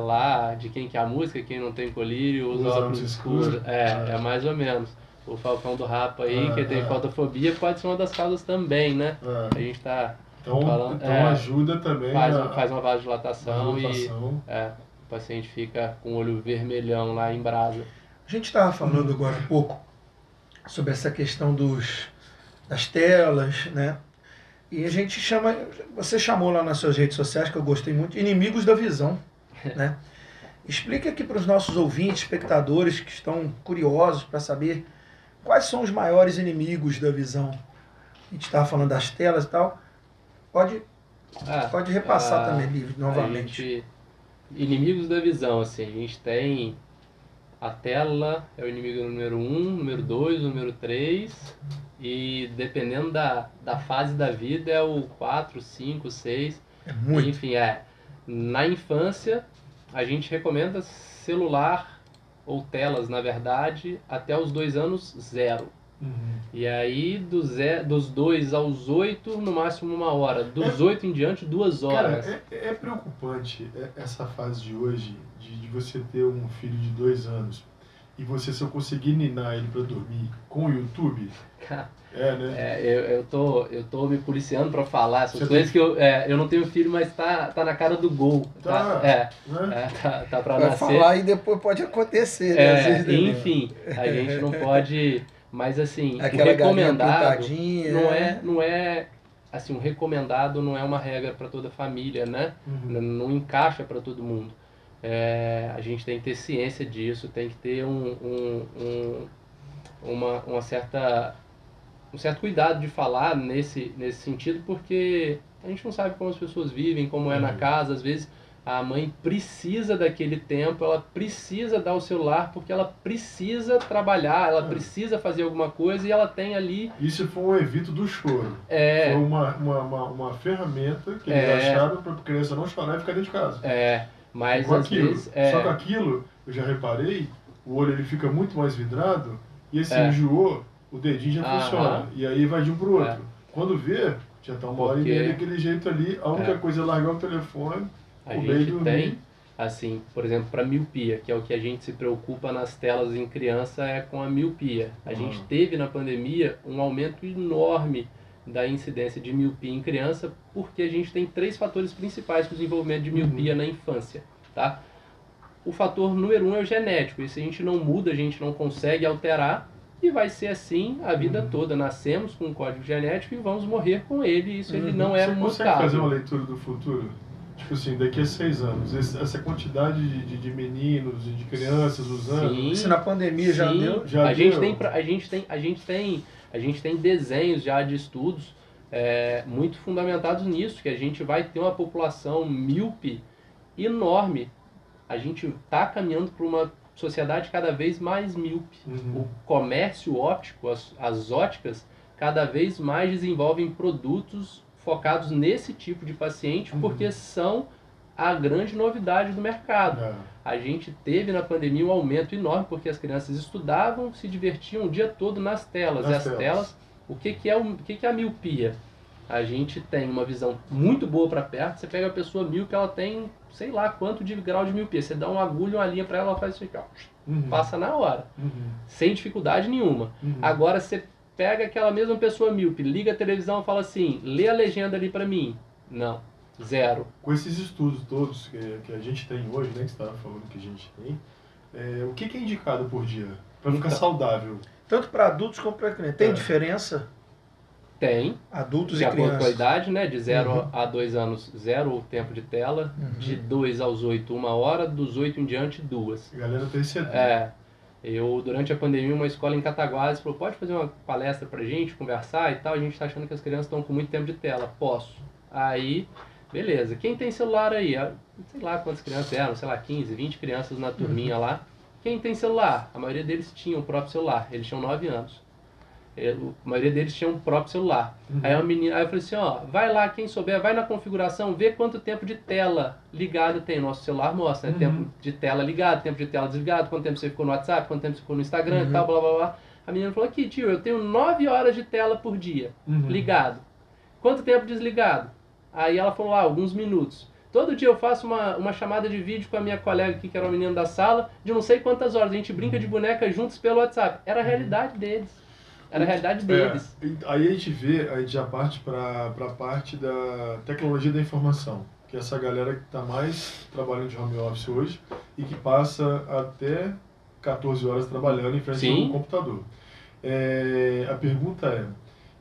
Lá, de quem quer a música, quem não tem colírio, usa óculos escuros. É mais ou menos. O Falcão do Rapa aí, que tem fotofobia, pode ser uma das causas também, né? A gente tá... Então ajuda também. Faz uma vasodilatação e o paciente fica com o olho vermelhão lá em brasa. A gente estava falando agora um pouco sobre essa questão das telas, né? E a gente você chamou lá nas suas redes sociais, que eu gostei muito, inimigos da visão, né? Explica aqui para os nossos ouvintes, espectadores que estão curiosos para saber quais são os maiores inimigos da visão. A gente estava falando das telas e tal. Pode repassar também, novamente. Inimigos da visão, assim, a gente tem a tela, é o inimigo número 1, número 2, número 3, e dependendo da fase da vida é o 4, 5, 6. Muito. Enfim, na infância a gente recomenda celular ou telas, na verdade, até os 2 anos, 0. E aí, dos 2 aos 8, no máximo 1 hora. Dos 8 em diante, 2 horas. Cara, é preocupante essa fase de hoje, de você ter um filho de 2 anos e você só conseguir ninar ele pra dormir com o YouTube. Né? Eu tô me policiando pra falar essas coisas que eu não tenho filho, mas tá na cara do gol. Tá pra Vai nascer. falar e depois pode acontecer, né? Às vezes, enfim, a gente não pode... Mas assim, aquela o recomendado não é assim, o recomendado não é uma regra para toda a família, né? Não encaixa para todo mundo. A gente tem que ter ciência disso, tem que ter um certo cuidado de falar nesse sentido, porque a gente não sabe como as pessoas vivem, como é na casa, às vezes a mãe precisa daquele tempo, ela precisa dar o celular porque ela precisa trabalhar, ela precisa fazer alguma coisa e ela tem ali... Isso foi um evito do choro. Foi uma ferramenta que eles acharam para a criança não chorar e ficar dentro de casa. Mas às vezes... Só que aquilo, eu já reparei, o olho ele fica muito mais vidrado e esse enjoou, o dedinho já funciona. E aí vai de um para o outro. Quando vê, já está uma hora e meia daquele jeito ali, a única coisa é largar o telefone... A gente tem, assim, por exemplo, para miopia, que é o que a gente se preocupa nas telas em criança, é com a miopia. A gente teve na pandemia um aumento enorme da incidência de miopia em criança, porque a gente tem 3 fatores principais para o desenvolvimento de miopia na infância, tá? O fator número 1 é o genético, isso a gente não muda, a gente não consegue alterar, e vai ser assim a vida toda. Nascemos com um código genético e vamos morrer com ele, isso ele não é Você mutável. consegue fazer uma leitura do futuro? Tipo assim, daqui a 6 anos, essa quantidade de meninos e de crianças usando... Sim, Se na pandemia já sim. deu... Já a deu. gente tem desenhos já de estudos muito fundamentados nisso, que a gente vai ter uma população míope enorme. A gente está caminhando para uma sociedade cada vez mais míope. Uhum. O comércio óptico, as óticas, cada vez mais desenvolvem produtos focados nesse tipo de paciente, porque são a grande novidade do mercado. A gente teve na pandemia um aumento enorme, porque as crianças estudavam, se divertiam o dia todo nas telas. Nas e as telas. telas, o que é a miopia? A gente tem uma visão muito boa para perto, você pega a pessoa míope, ela tem, sei lá quanto de grau de miopia. Você dá uma agulha, uma linha para ela, ela faz isso aqui, ó, passa na hora, sem dificuldade nenhuma. Agora você pega aquela mesma pessoa míope, liga a televisão e fala assim, lê a legenda ali para mim. Não, zero. Com esses estudos todos que a gente tem hoje, né, que você estava falando que a gente tem, o que é indicado por dia para ficar saudável? Tanto para adultos como para crianças. Tem diferença? Tem. Adultos De e acordo com a crianças. idade, né? De 0 a 2 anos, 0 o tempo de tela. De 2 aos 8, 1 hora. Dos 8 em diante, 2. A galera tem CD. Eu, durante a pandemia, uma escola em Cataguases falou, pode fazer uma palestra pra gente, conversar e tal? A gente tá achando que as crianças estão com muito tempo de tela. Posso. Aí, beleza. Quem tem celular aí? Sei lá quantas crianças eram, sei lá, 15, 20 crianças na turminha lá. Quem tem celular? A maioria deles tinha o próprio celular. Eles tinham 9 anos. A maioria deles tinha um próprio celular. Aí eu falei assim, ó, vai lá, quem souber, vai na configuração, vê quanto tempo de tela ligado tem. Nosso celular mostra, né? Tempo de tela ligado, tempo de tela desligado, quanto tempo você ficou no WhatsApp, quanto tempo você ficou no Instagram e tal, blá blá blá. A menina falou, aqui tio, eu tenho 9 horas de tela por dia, ligado. Quanto tempo desligado? Aí ela falou, alguns minutos. Todo dia eu faço uma chamada de vídeo com a minha colega aqui, que era uma menina da sala, de não sei quantas horas. A gente brinca de boneca juntos pelo WhatsApp. Era a realidade deles. Era a realidade deles. Aí a gente já parte para a parte da tecnologia da informação, que é essa galera que está mais trabalhando de home office hoje e que passa até 14 horas trabalhando em frente ao computador. A pergunta é,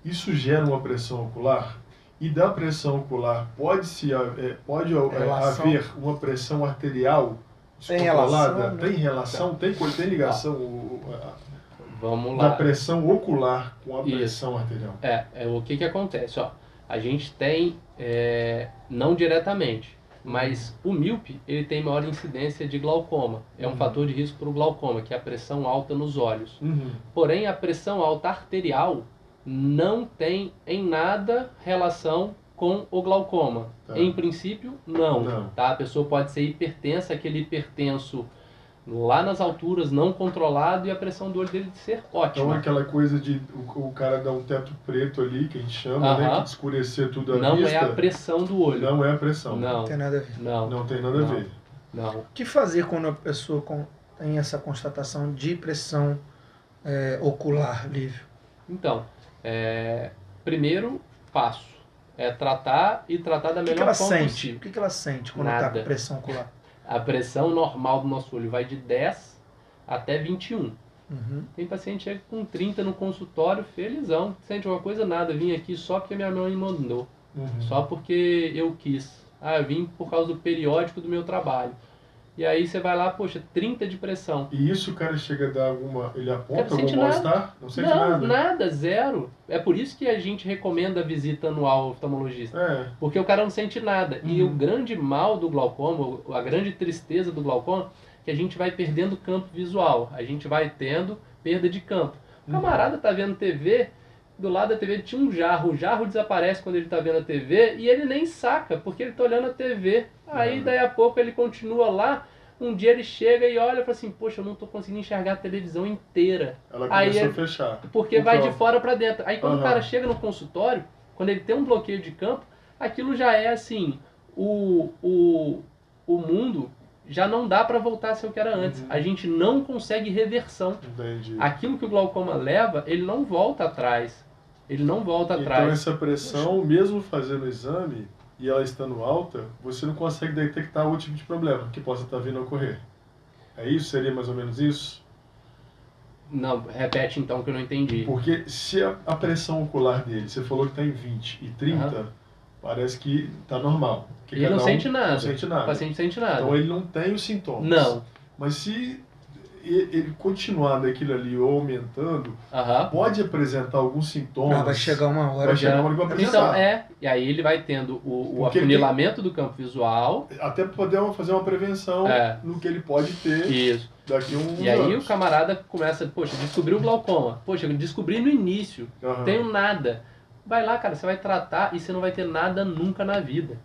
isso gera uma pressão ocular? E da pressão ocular pode haver uma pressão arterial descontrolada? Tem relação? Tem ligação? Vamos lá. Da pressão ocular com a pressão arterial. O que acontece? Ó, a gente tem, não diretamente, mas o míope ele tem maior incidência de glaucoma. É um fator de risco para o glaucoma, que é a pressão alta nos olhos. Porém, a pressão alta arterial não tem em nada relação com o glaucoma. Em princípio, não. Tá? A pessoa pode ser hipertensa, aquele hipertenso lá nas alturas, não controlado, e a pressão do olho dele de ser ótima. Então aquela coisa de o cara dar um teto preto ali, que a gente chama, né, que escurecer tudo a não vista. Não é a pressão do olho. Não é a pressão. Não tem nada a ver. Não tem nada a ver. Não. O que fazer quando a pessoa tem essa constatação de pressão ocular, Lívio? Então, primeiro passo é tratar da melhor forma possível. O que ela sente quando está com pressão ocular? A pressão normal do nosso olho vai de 10 até 21. Tem paciente que chega com 30 no consultório, felizão. Sente uma coisa, nada. Vim aqui só porque minha mãe mandou. Só porque eu quis. Eu vim por causa do periódico do meu trabalho. E aí você vai lá, poxa, 30 de pressão. E isso o cara chega a dar alguma... Ele aponta algum mal-estar? Não sente nada? Nada, zero. É por isso que a gente recomenda a visita anual ao oftalmologista. Porque o cara não sente nada. E o grande mal do glaucoma, a grande tristeza do glaucoma, é que a gente vai perdendo campo visual. A gente vai tendo perda de campo. O camarada tá vendo TV, do lado da TV tinha um jarro. O jarro desaparece quando ele tá vendo a TV e ele nem saca, porque ele tá olhando a TV. Aí, daí a pouco, ele continua lá. Um dia ele chega e olha e fala assim, poxa, eu não tô conseguindo enxergar a televisão inteira. Ela começou a fechar. Porque vai de fora para dentro. Aí quando o cara chega no consultório, quando ele tem um bloqueio de campo, aquilo já é assim, o mundo já não dá para voltar a ser o que era antes. A gente não consegue reversão. Entendi. Aquilo que o glaucoma leva, ele não volta atrás. Então essa pressão, mesmo fazendo o exame, e ela estando alta, você não consegue detectar outro tipo de problema que possa estar vindo a ocorrer. É isso? Seria mais ou menos isso? Não, repete então que eu não entendi. Porque se a pressão ocular dele, você falou que está em 20 e 30, parece que está normal. Ele não sente nada. Não sente nada. O paciente não sente nada. Então ele não tem os sintomas. Não. Mas se ele continuar daquilo ali ou aumentando, Aham. pode apresentar alguns sintomas. Vai chegar uma hora. Vai chegar uma hora que vai apresentar. Então, e aí ele vai tendo o Porque afunilamento do campo visual. Até poder fazer uma prevenção no que ele pode ter Isso. daqui a uns E aí anos. o camarada começa, poxa, descobriu o glaucoma. Poxa, eu descobri no início, tenho nada. Vai lá, cara, você vai tratar e você não vai ter nada nunca na vida.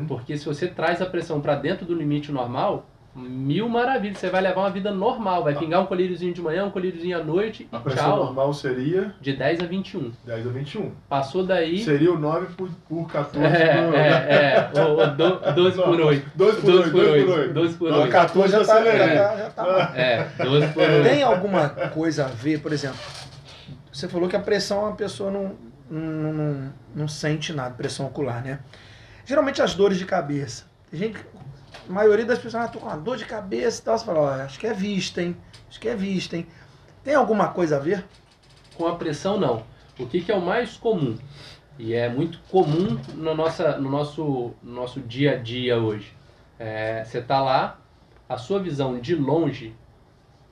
Porque se você traz a pressão para dentro do limite normal, mil maravilhas, você vai levar uma vida normal, vai pingar um colíriozinho de manhã, um colíriozinho à noite e a pressão normal seria? De 10 a 21. 10 a 21. Passou daí... Seria o 9 por 14 o 12 por 8. 12 por 8. 12 por 8. 14 já acelerando. tá. 12 por 8. Tem alguma coisa a ver, por exemplo, você falou que a pressão a pessoa não sente nada, pressão ocular, né? Geralmente as dores de cabeça. Tem gente, a maioria das pessoas, tô com uma dor de cabeça e tal, você fala, ó, acho que é vista, hein? Acho que é vista, hein? Tem alguma coisa a ver? Com a pressão, não. O que é o mais comum? E é muito comum no nosso dia a dia hoje. Você está lá, a sua visão de longe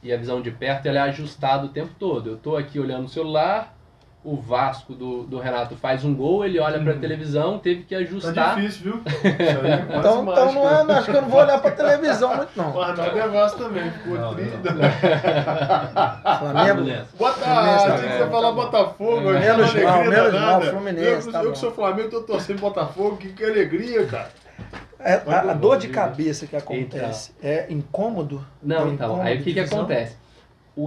e a visão de perto ela é ajustada o tempo todo. Eu estou aqui olhando o celular, o Vasco do Renato faz um gol, ele olha para a televisão, teve que ajustar. Tá difícil, viu? Isso aí é quase Então mágico. não é, acho que eu não vou olhar para televisão muito, não. O Arnaldo é Vasco também, ficou triste. Flamengo? Tinha que você falar Botafogo. Menos alegria mal, danada. Fluminense, tá Eu bom. que sou Flamengo, tô torcendo Botafogo, que alegria, cara. A dor de cabeça que acontece é incômodo? Não, É então, incômodo aí o que de visão? acontece?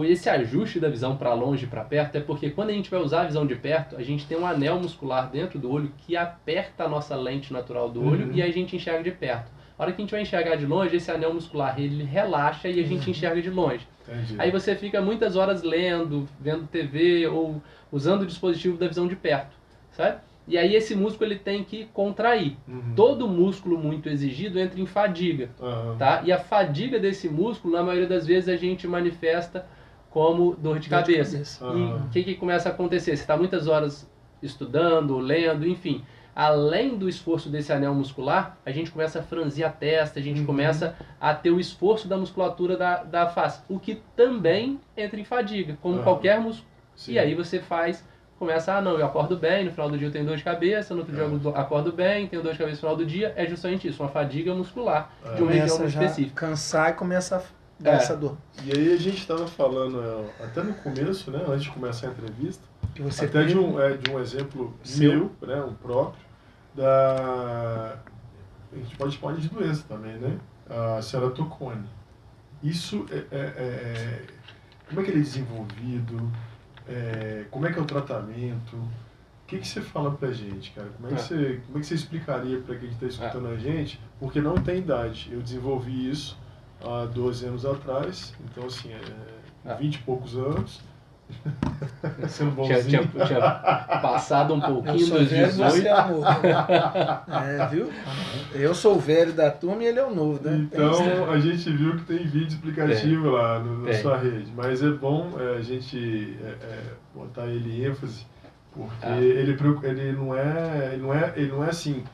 Esse ajuste da visão para longe e para perto é porque quando a gente vai usar a visão de perto, a gente tem um anel muscular dentro do olho que aperta a nossa lente natural do olho e a gente enxerga de perto. A hora que a gente vai enxergar de longe, esse anel muscular ele relaxa e a gente enxerga de longe. Entendi. Aí você fica muitas horas lendo, vendo TV ou usando o dispositivo da visão de perto, sabe? E aí esse músculo ele tem que contrair. Todo músculo muito exigido entra em fadiga, tá? E a fadiga desse músculo, na maioria das vezes, a gente manifesta como dor de cabeça. E o que começa a acontecer? Você está muitas horas estudando, lendo, enfim. Além do esforço desse anel muscular, a gente começa a franzir a testa, a gente começa a ter o esforço da musculatura da face, o que também entra em fadiga, como qualquer músculo. E aí você começa, não, eu acordo bem, no final do dia eu tenho dor de cabeça, no outro dia eu acordo bem, tenho dor de cabeça no final do dia, é justamente isso, uma fadiga muscular de uma região Começa já específica. Cansar e começa a dar essa dor. E aí a gente estava falando, até no começo, né, antes de começar a entrevista, Que você até de um exemplo meu, né, um próprio, a gente pode chamar de doença também, né, a ceratocone. Isso como é que ele é desenvolvido? Como é que é o tratamento? O que você fala pra gente, cara? Como é que você explicaria para quem está escutando a gente? Porque não tem idade. Eu desenvolvi isso há 12 anos atrás, então assim, 20 e poucos anos. Sendo bonzinho. Tinha passado um pouquinho Eu sou dos velho, 18. você é novo. Viu? Eu sou o velho da turma e ele é o novo, né? Então a gente viu que tem vídeo explicativo lá na sua rede, mas é bom a gente botar ele em ênfase, porque ele não é assim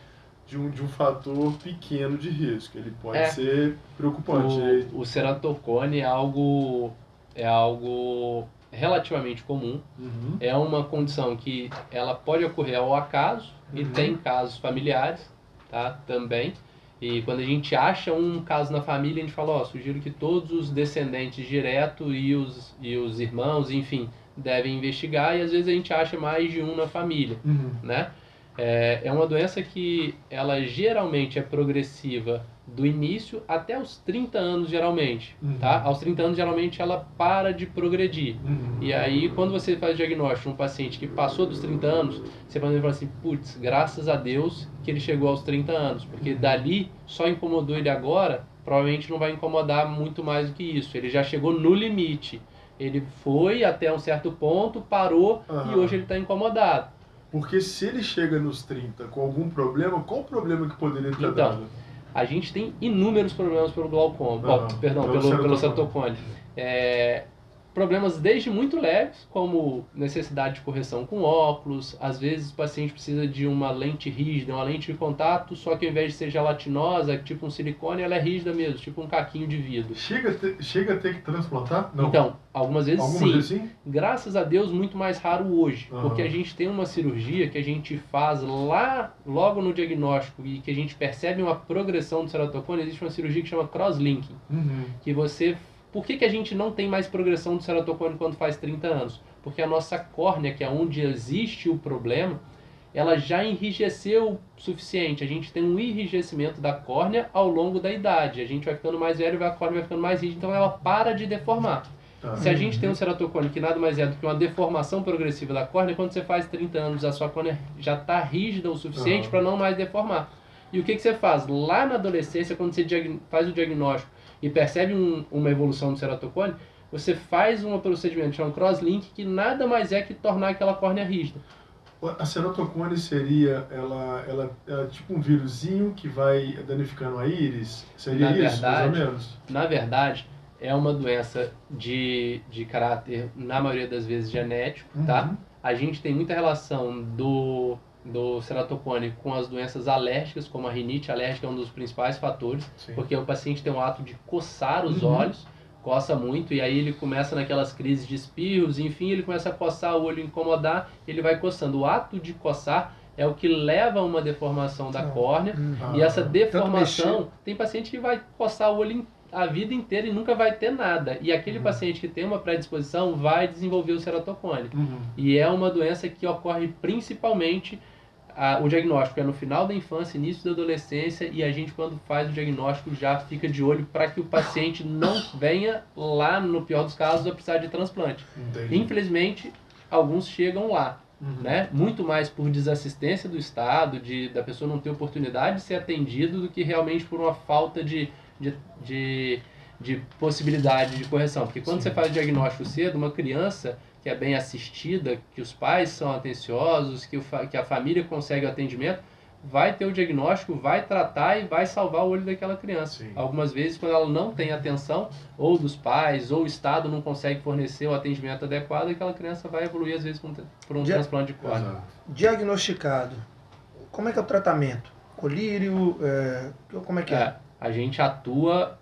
de um fator pequeno de risco, ele pode ser preocupante. O ceratocone é algo relativamente comum. É uma condição que ela pode ocorrer ao acaso e tem casos familiares, tá? Também. E quando a gente acha um caso na família, a gente fala, sugiro que todos os descendentes direto e os irmãos, enfim, devem investigar, e às vezes a gente acha mais de um na família, né? É uma doença que ela geralmente é progressiva do início até os 30 anos, geralmente, tá? Aos 30 anos, geralmente, ela para de progredir. E aí, quando você faz o diagnóstico de um paciente que passou dos 30 anos, você pode falar assim, putz, graças a Deus que ele chegou aos 30 anos, porque dali só incomodou ele agora, provavelmente não vai incomodar muito mais do que isso. Ele já chegou no limite. Ele foi até um certo ponto, parou e hoje ele está incomodado. Porque se ele chega nos 30 com algum problema, qual o problema que poderia ter dado? A gente tem inúmeros problemas pelo glaucoma, pelo ceratocone. problemas desde muito leves, como necessidade de correção com óculos, às vezes o paciente precisa de uma lente rígida, uma lente de contato, só que ao invés de ser gelatinosa, tipo um silicone, ela é rígida mesmo, tipo um caquinho de vidro. Chega a ter que transplantar? Não. Então, algumas vezes sim. Graças a Deus, muito mais raro hoje, porque a gente tem uma cirurgia que a gente faz lá, logo no diagnóstico, e que a gente percebe uma progressão do ceratocone. Existe uma cirurgia que chama crosslinking, que você... Por que a gente não tem mais progressão do ceratocone quando faz 30 anos? Porque a nossa córnea, que é onde existe o problema, ela já enrijeceu o suficiente. A gente tem um enrijecimento da córnea ao longo da idade. A gente vai ficando mais velho, a córnea vai ficando mais rígida, então ela para de deformar. Se a gente tem um ceratocone que nada mais é do que uma deformação progressiva da córnea, quando você faz 30 anos, a sua córnea já está rígida o suficiente para não mais deformar. E o que você faz? Lá na adolescência, quando você faz o diagnóstico e percebe uma evolução do ceratocone, você faz um procedimento chamado crosslink, que nada mais é que tornar aquela córnea rígida. A ceratocone seria, ela é tipo um vírusinho que vai danificando a íris? Seria isso, mais ou menos? Na verdade, é uma doença de caráter, na maioria das vezes, genético, tá? A gente tem muita relação do ceratocone com as doenças alérgicas, como a rinite alérgica é um dos principais fatores, porque o paciente tem o ato de coçar os olhos, coça muito, e aí ele começa naquelas crises de espirros, enfim, ele começa a coçar o olho, incomodar, ele vai coçando. O ato de coçar é o que leva a uma deformação da córnea, e essa deformação, tem paciente que vai coçar o olho a vida inteira e nunca vai ter nada. E aquele paciente que tem uma predisposição vai desenvolver o ceratocone. E é uma doença que ocorre principalmente, o diagnóstico é no final da infância, início da adolescência, e a gente, quando faz o diagnóstico, já fica de olho para que o paciente não venha lá, no pior dos casos, a precisar de transplante. Infelizmente, alguns chegam lá. Né? Muito mais por desassistência do Estado, da pessoa não ter oportunidade de ser atendido, do que realmente por uma falta de possibilidade de correção. Porque quando você faz o diagnóstico cedo, uma criança que é bem assistida, que os pais são atenciosos, que a família consegue o atendimento, vai ter o diagnóstico, vai tratar e vai salvar o olho daquela criança. Algumas vezes, quando ela não tem atenção, ou dos pais, ou o Estado não consegue fornecer o atendimento adequado, aquela criança vai evoluir, às vezes, por um transplante de córnea. Diagnosticado, como é que é o tratamento? Colírio, como é que é? A gente atua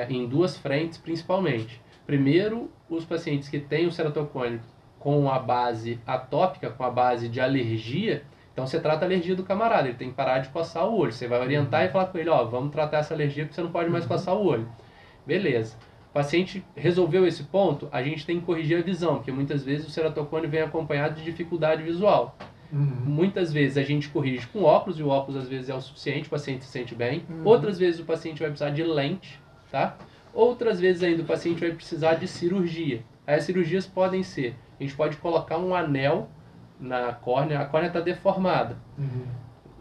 em duas frentes, principalmente. Primeiro, os pacientes que têm o ceratocone com a base atópica, com a base de alergia, então você trata a alergia do camarada, ele tem que parar de coçar o olho. Você vai orientar e falar com ele, vamos tratar essa alergia porque você não pode mais coçar o olho. Beleza. O paciente resolveu esse ponto, a gente tem que corrigir a visão, porque muitas vezes o ceratocone vem acompanhado de dificuldade visual. Muitas vezes a gente corrige com óculos, e o óculos às vezes é o suficiente, o paciente se sente bem. Outras vezes o paciente vai precisar de lente, tá? Outras vezes ainda o paciente vai precisar de cirurgia. As cirurgias podem ser, a gente pode colocar um anel na córnea, a córnea está deformada.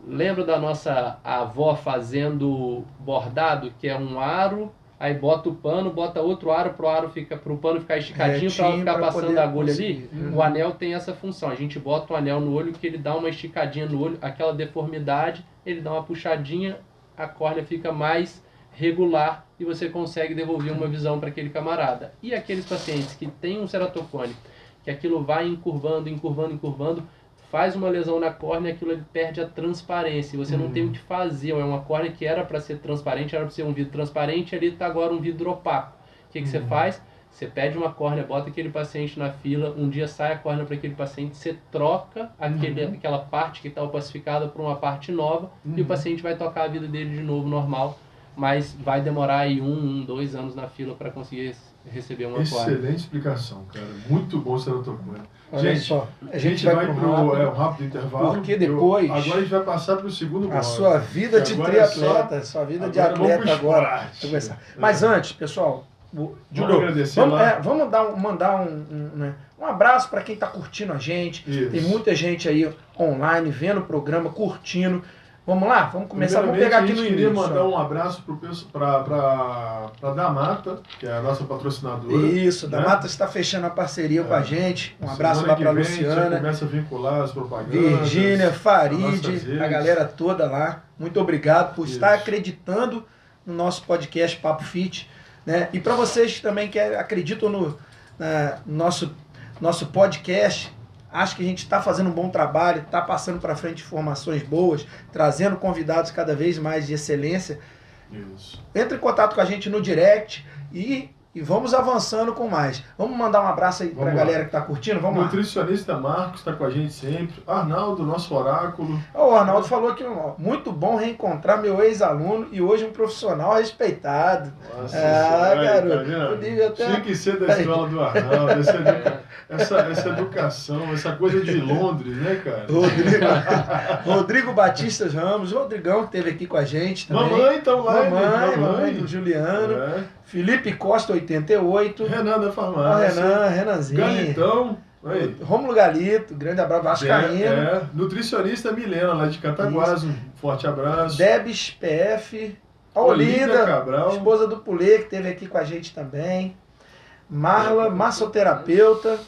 Lembra da nossa avó fazendo bordado, que é um aro, aí bota o pano, bota outro aro pro pano ficar esticadinho, para ela ficar passando a agulha ali? O anel tem essa função. A gente bota o anel no olho, que ele dá uma esticadinha no olho, aquela deformidade, ele dá uma puxadinha, a córnea fica mais regular e você consegue devolver uma visão para aquele camarada. E aqueles pacientes que têm um ceratocone, que aquilo vai encurvando, faz uma lesão na córnea, aquilo ele perde a transparência, você não tem o que fazer. É uma córnea que era para ser transparente, era para ser um vidro transparente, ali está agora um vidro opaco. O que você faz? Você pede uma córnea, bota aquele paciente na fila, um dia sai a córnea para aquele paciente, você troca aquela parte que está opacificada por uma parte nova, e o paciente vai tocar a vida dele de novo normal, mas vai demorar aí 2 anos na fila para conseguir receber uma córnea. Excelente explicação, cara. Muito bom ceratocone. Gente, só, a gente vai para um rápido intervalo. Porque depois... agora a gente vai passar para o segundo bloco. A sua vida de triatleta, sua vida de atleta agora. Mas antes, pessoal, vamos mandar um abraço para quem está curtindo a gente. Isso. Tem muita gente aí online vendo o programa, curtindo. Vamos lá? Vamos começar. Vamos pegar aqui no início. Eu queria mandar um abraço para a Damata, que é a nossa patrocinadora. Isso, a Damata está fechando a parceria com a gente. Um abraço lá para a Luciana. Começa a vincular as propagandas. Virgínia, Farid, a galera toda lá. Muito obrigado por estar acreditando no nosso podcast Papo Fit. Né? E para vocês também que acreditam nosso podcast. Acho que a gente está fazendo um bom trabalho, está passando para frente informações boas, trazendo convidados cada vez mais de excelência. Isso. Entre em contato com a gente no direct e vamos avançando com mais. Vamos mandar um abraço aí para a galera que está curtindo? Vamos lá. Nutricionista Marcos está com a gente sempre. Arnaldo, nosso oráculo. O Arnaldo falou que muito bom reencontrar meu ex-aluno e hoje um profissional respeitado. Nossa, garoto. Tinha que ser da escola do Arnaldo. Essa educação, essa coisa de Londres, né, cara? Rodrigo Batistas Ramos, Rodrigão que esteve aqui com a gente também. Mamãe, então lá. Mamãe do Juliano. Felipe Costa, 88. Renan da farmácia. Renanzinho. Galitão. Rômulo Galito, grande abraço. Vascaíno. Nutricionista Milena, lá de Cataguases. Um forte abraço. Debs PF. A Olinda, Cabral, esposa do Pulê, que esteve aqui com a gente também. Marla, massoterapeuta.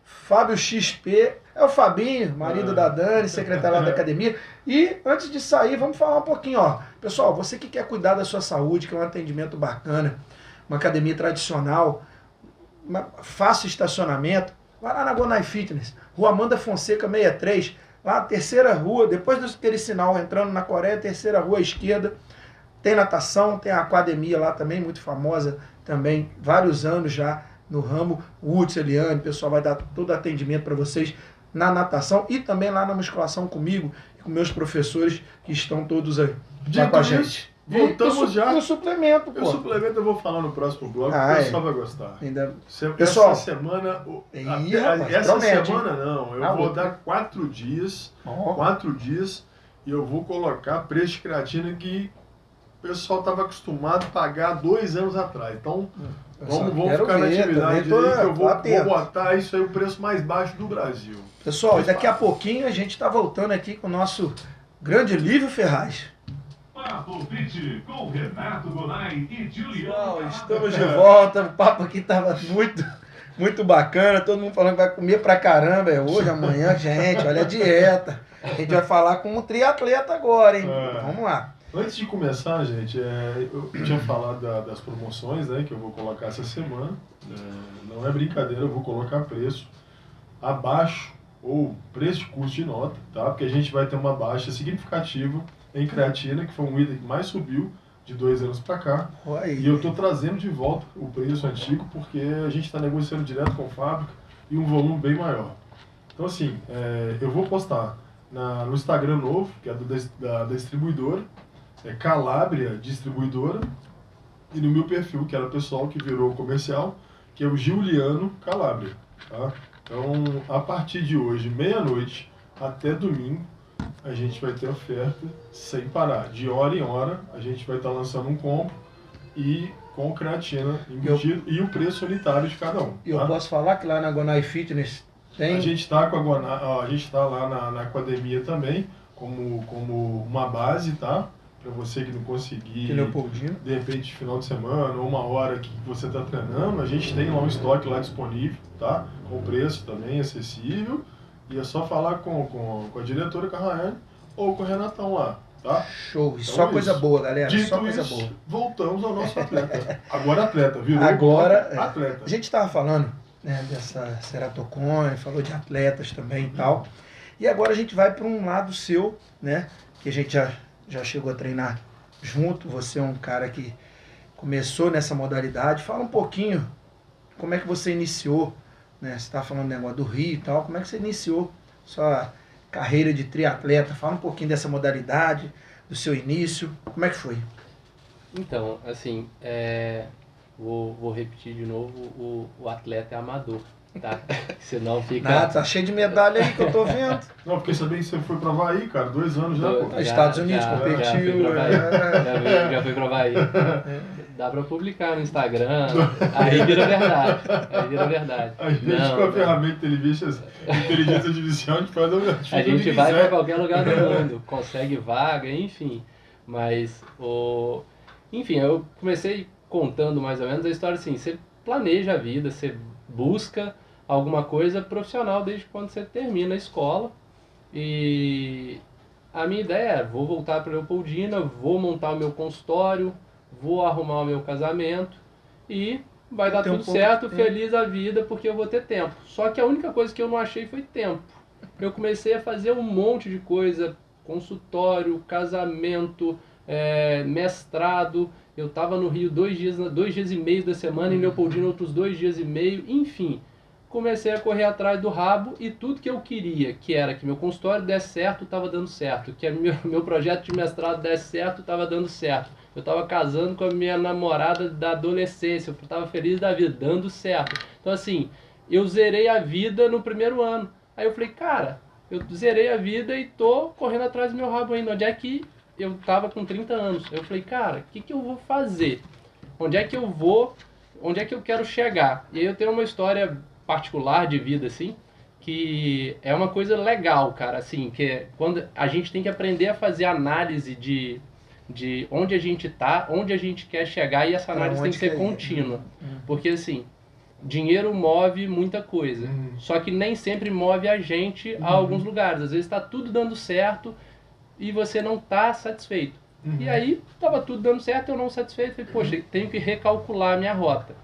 Fábio XP. É o Fabinho, marido da Dani, secretário da academia. E antes de sair, vamos falar um pouquinho, ó. Pessoal, você que quer cuidar da sua saúde, que é um atendimento bacana, uma academia tradicional, fácil estacionamento, vai lá na Gonai Fitness, Rua Amanda Fonseca 63, lá terceira rua, depois daquele sinal entrando na Coreia, terceira rua à esquerda, tem natação, tem a academia lá também, muito famosa também, vários anos já no ramo, o Hudson, Eliane, o pessoal vai dar todo atendimento para vocês na natação e também lá na musculação comigo e com meus professores que estão todos aí lá com a gente. Voltamos já. O suplemento, pô. O suplemento eu vou falar no próximo bloco, o pessoal vai gostar. Pessoal, essa semana... essa semana não, eu vou dar 4 dias. 4 dias e eu vou colocar preço de creatina que o pessoal estava acostumado a pagar 2 anos atrás. Então, vamos ficar na atividade aí que eu vou botar isso aí o preço mais baixo do Brasil. Pessoal, daqui a pouquinho a gente está voltando aqui com o nosso grande Lívio Ferraz. Papo Fit com Renato Gonai e Juliano. Estamos de volta, o papo aqui estava muito bacana, todo mundo falando que vai comer pra caramba, hoje, amanhã, gente, olha a dieta. A gente vai falar com um triatleta agora, hein? Vamos lá. Antes de começar, gente, eu tinha falado das promoções, né, que eu vou colocar essa semana. Não é brincadeira, eu vou colocar preço abaixo ou preço de custo de nota, tá? Porque a gente vai ter uma baixa significativa em creatina, que foi um item que mais subiu de 2 anos para cá. E eu estou trazendo de volta o preço antigo porque a gente está negociando direto com a fábrica e um volume bem maior. Então, assim, eu vou postar no Instagram novo, que é da distribuidora, Calabria Distribuidora, e no meu perfil, que era pessoal que virou comercial, que é o Juliano Calabria. Tá? Então, a partir de hoje, meia-noite até domingo, a gente vai ter oferta sem parar. De hora em hora, a gente vai estar lançando um combo e com creatina embutido e o preço unitário de cada um. E eu posso falar que lá na Gonai Fitness tem... A gente está com a gente está lá na academia também, como uma base, tá? Para você que não conseguir, de repente, final de semana ou uma hora que você está treinando, a gente tem lá um estoque lá disponível, tá? Com preço também acessível. E é só falar com a diretora, com a Rayane, ou com o Renatão lá, tá? Show, então, só coisa boa, galera. Dito só coisa isso, boa. Voltamos ao nosso atleta. Agora atleta, virou atleta. A gente estava falando, né, dessa ceratocone, falou de atletas também e tal. E agora a gente vai para um lado seu, né? Que a gente já chegou a treinar junto. Você é um cara que começou nessa modalidade. Fala um pouquinho como é que você iniciou. Né? Você está falando do negócio do Rio e tal, como é que você iniciou sua carreira de triatleta? Fala um pouquinho dessa modalidade, do seu início, como é que foi? Então, assim, vou repetir de novo, o atleta é amador, tá? Senão fica... Nada, tá cheio de medalha aí que eu tô vendo. Não, porque sabia que você foi pra Havaí, cara, 2 anos já, pô. Estados Unidos, competiu. Já fui pra Havaí. Dá pra publicar no Instagram, aí vira verdade. A gente com a ferramenta inteligência artificial, a gente faz a gente vai pra qualquer lugar do mundo, consegue vaga, enfim. Mas, enfim, eu comecei contando mais ou menos a história assim, você planeja a vida, você busca alguma coisa profissional desde quando você termina a escola. E a minha ideia é, vou voltar para Leopoldina, vou montar o meu consultório, vou arrumar o meu casamento e vai dar Tem um tudo pouco certo, de tempo. feliz a vida, porque eu vou ter tempo. Só que a única coisa que eu não achei foi tempo. Eu comecei a fazer um monte de coisa, consultório, casamento, mestrado. Eu estava no Rio 2 dias e meio da semana, em Leopoldina outros 2 dias e meio, enfim. Comecei a correr atrás do rabo e tudo que eu queria, que era que meu consultório desse certo, estava dando certo. Que meu projeto de mestrado desse certo, estava dando certo. Eu estava casando com a minha namorada da adolescência, eu estava feliz da vida, dando certo. Então assim, eu zerei a vida no primeiro ano. Aí eu falei, cara, eu zerei a vida e tô correndo atrás do meu rabo ainda. Onde é que eu tava com 30 anos? Eu falei, cara, o que eu vou fazer? Onde é que eu vou? Onde é que eu quero chegar? E aí eu tenho uma história particular de vida, assim, que é uma coisa legal, cara, assim, que é quando a gente tem que aprender a fazer análise de onde a gente tá, onde a gente quer chegar, e essa análise tem que ser contínua. Porque, assim, dinheiro move muita coisa, só que nem sempre move a gente a alguns lugares. Às vezes está tudo dando certo e você não está satisfeito. E aí, estava tudo dando certo, eu não satisfeito. Falei, poxa, tenho que recalcular a minha rota.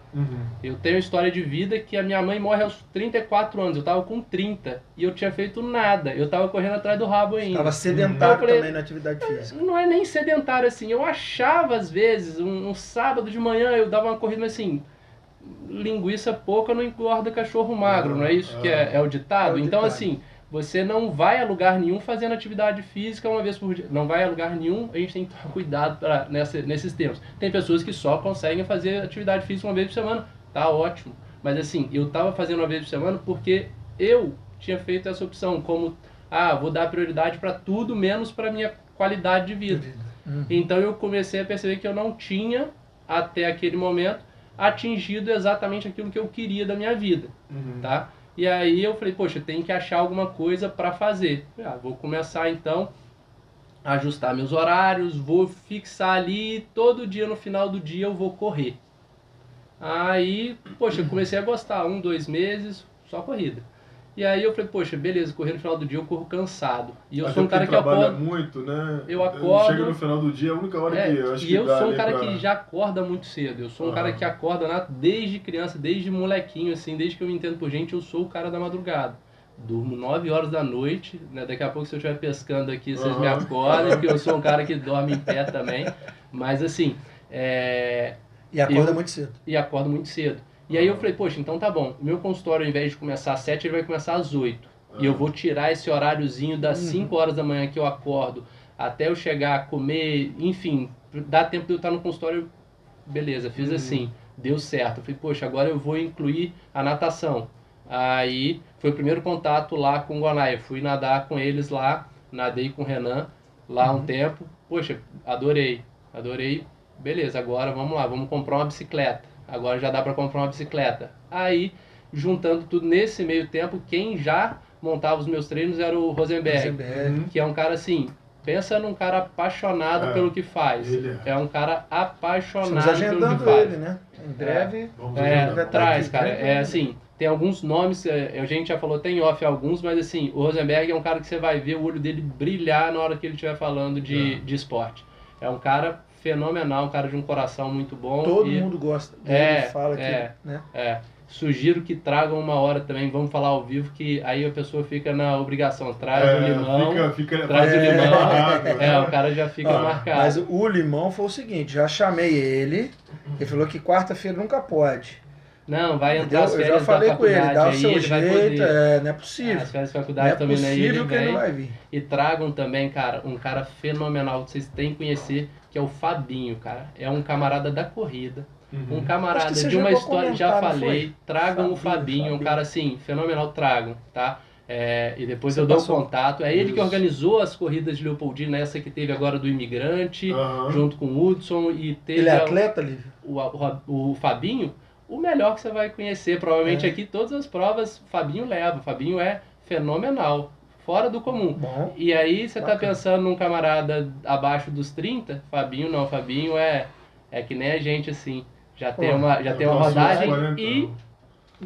Eu tenho uma história de vida que a minha mãe morre aos 34 anos, eu estava com 30 e eu tinha feito nada. Eu estava correndo atrás do rabo ainda. Estava sedentário falei, também na atividade física. Não é nem sedentário assim, eu achava às vezes, um sábado de manhã eu dava uma corrida, mas assim, linguiça pouca não engorda cachorro magro, não é isso que é o ditado? Então assim, você não vai a lugar nenhum fazendo atividade física uma vez por dia. Não vai a lugar nenhum, a gente tem que tomar cuidado nesses tempos. Tem pessoas que só conseguem fazer atividade física uma vez por semana, tá ótimo. Mas assim, eu tava fazendo uma vez por semana porque eu tinha feito essa opção, como, vou dar prioridade para tudo, menos para minha qualidade de vida. Então eu comecei a perceber que eu não tinha, até aquele momento, atingido exatamente aquilo que eu queria da minha vida, tá? E aí eu falei, poxa, tem que achar alguma coisa para fazer. Vou começar então a ajustar meus horários, vou fixar ali, todo dia no final do dia eu vou correr. Aí, poxa, eu comecei a gostar, 2 meses, só corrida. E aí eu falei, poxa, beleza, correr no final do dia eu corro cansado. E eu sou um cara que trabalha acorda muito, né? Eu acordo. Chega no final do dia, é a única hora que eu acho que E eu dá sou um ali cara pra... que já acorda muito cedo. Eu sou um cara que acorda desde criança, desde molequinho, assim, desde que eu me entendo por gente, eu sou o cara da madrugada. Durmo 9 horas da noite, né? Daqui a pouco, se eu estiver pescando aqui, vocês me acordam, porque eu sou um cara que dorme em pé também. Mas assim. E acorda muito cedo. E acordo muito cedo. E aí eu falei, poxa, então tá bom. O meu consultório, ao invés de começar às 7, ele vai começar às 8. E eu vou tirar esse horáriozinho das 5 horas da manhã que eu acordo, até eu chegar a comer, enfim, dá tempo de eu estar no consultório, beleza, fiz assim, deu certo. Eu falei, poxa, agora eu vou incluir a natação. Aí foi o primeiro contato lá com o Gonai, fui nadar com eles lá, nadei com o Renan lá um tempo, poxa, adorei, beleza, agora vamos lá, vamos comprar uma bicicleta, agora já dá para comprar uma bicicleta. Aí, juntando tudo nesse meio tempo, quem já montava os meus treinos era o Rosenberg, que é um cara assim, pensa num cara apaixonado pelo que faz. É um cara apaixonado pelo que faz. Ele, né? Em breve. Traz, cara. É assim, tem alguns nomes, a gente já falou, tem off alguns, mas assim, o Rosenberg é um cara que você vai ver o olho dele brilhar na hora que ele estiver falando de esporte. É um cara fenomenal, um cara de um coração muito bom. Todo mundo gosta dele, fala que, né? Sugiro que tragam uma hora também, vamos falar ao vivo, que aí a pessoa fica na obrigação, traz o limão, traz o limão, o cara já fica marcado. Mas o limão foi o seguinte, já chamei ele falou que quarta-feira nunca pode. Não, vai entrar as Eu férias já falei da com ele, dá o aí, seu ele jeito, vai não é possível. As férias da faculdade também, não é possível que ele vem. não vai vir. E tragam também, cara, um cara fenomenal, que vocês têm que conhecer, que é o Fabinho, cara. É um camarada da corrida. Um camarada de uma história, já falei, tragam o Fabinho, um cara assim, fenomenal, tragam, tá? E depois eu dou o contato. É ele que organizou as corridas de Leopoldina, essa que teve agora do Imigrante, junto com o Hudson. E teve ele é atleta, Lívio? O Fabinho, o melhor que você vai conhecer. Provavelmente aqui todas as provas Fabinho leva. Fabinho é fenomenal, fora do comum. Bom, e aí você tá pensando num camarada abaixo dos 30, Fabinho não, Fabinho é que nem a gente assim. Já tem uma rodagem e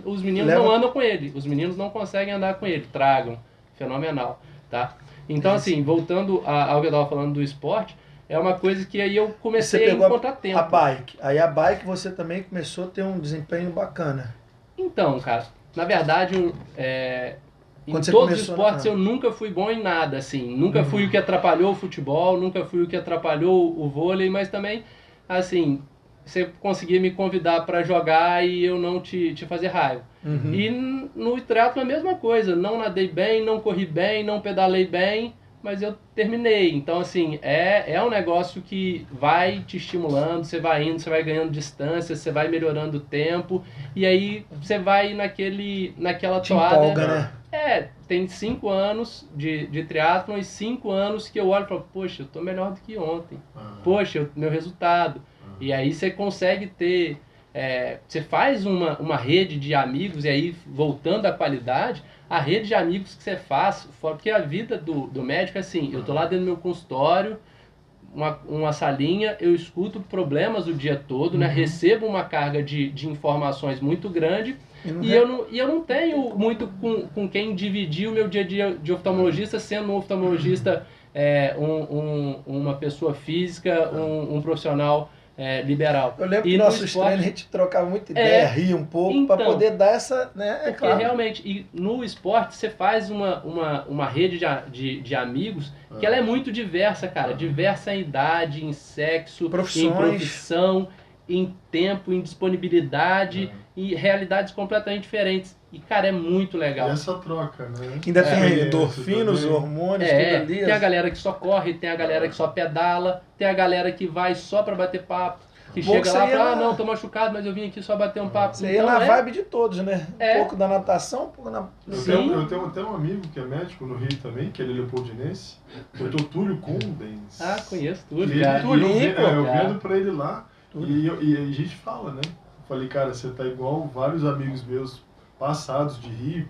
os meninos não andam com ele. Os meninos não conseguem andar com ele. Tragam. Fenomenal, tá? Então, assim, voltando ao que eu estava falando do esporte, é uma coisa que aí eu Você comecei a pegou encontrar tempo. a bike. Aí a bike você também começou a ter um desempenho bacana. Então, cara, na verdade, em Quando você todos os começou, esportes né? eu nunca fui bom em nada, assim. Nunca fui o que atrapalhou o futebol, nunca fui o que atrapalhou o vôlei, mas também, assim, você conseguia me convidar para jogar e eu não te fazer raiva. Uhum. E no triatlo a mesma coisa, não nadei bem, não corri bem, não pedalei bem, mas eu terminei. Então, assim, é um negócio que vai te estimulando, você vai indo, você vai ganhando distância, você vai melhorando o tempo, e aí você vai naquela Te toada. empolga, né? Tem 5 anos de triatlon e 5 anos que eu olho e falo, poxa, eu tô melhor do que ontem. Poxa, meu resultado. E aí você consegue ter... você faz uma rede de amigos, e aí, voltando à qualidade, a rede de amigos que você faz, porque a vida do médico é assim, eu tô lá dentro do meu consultório, uma salinha, eu escuto problemas o dia todo, né? Recebo uma carga de informações muito grande, e eu não tenho muito com quem dividir o meu dia a dia de oftalmologista, sendo um oftalmologista uma pessoa física, um profissional liberal. Eu lembro E que no nossos esporte- treinos a gente trocava muita ideia, ria um pouco, para então, poder dar essa, né? porque claro. realmente, e no esporte você faz uma rede de amigos que ela é muito diversa, cara. Diversa em idade, em sexo, Profissões. em profissão, em tempo, em disponibilidade, e realidades completamente diferentes. E, cara, é muito legal. E essa troca, né? Ainda tem Experiência endorfinas, também. hormônios, tudo ali. Tem a galera que só corre, tem a galera que só pedala, tem a galera que vai só pra bater papo, que Bom chega que lá você e ia fala, lá. não, tô machucado, mas eu vim aqui só bater um papo. Você ia na vibe de todos, né? É. Um pouco da natação, um pouco na... Eu tenho até um amigo que é médico no Rio também, que ele é leopoldinense, doutor Túlio Condens. Ah, conheço tudo, Ele, cara. eu cara. vendo pra ele lá, e a gente fala, né? Eu falei, cara, você tá igual vários amigos meus passados de Rio,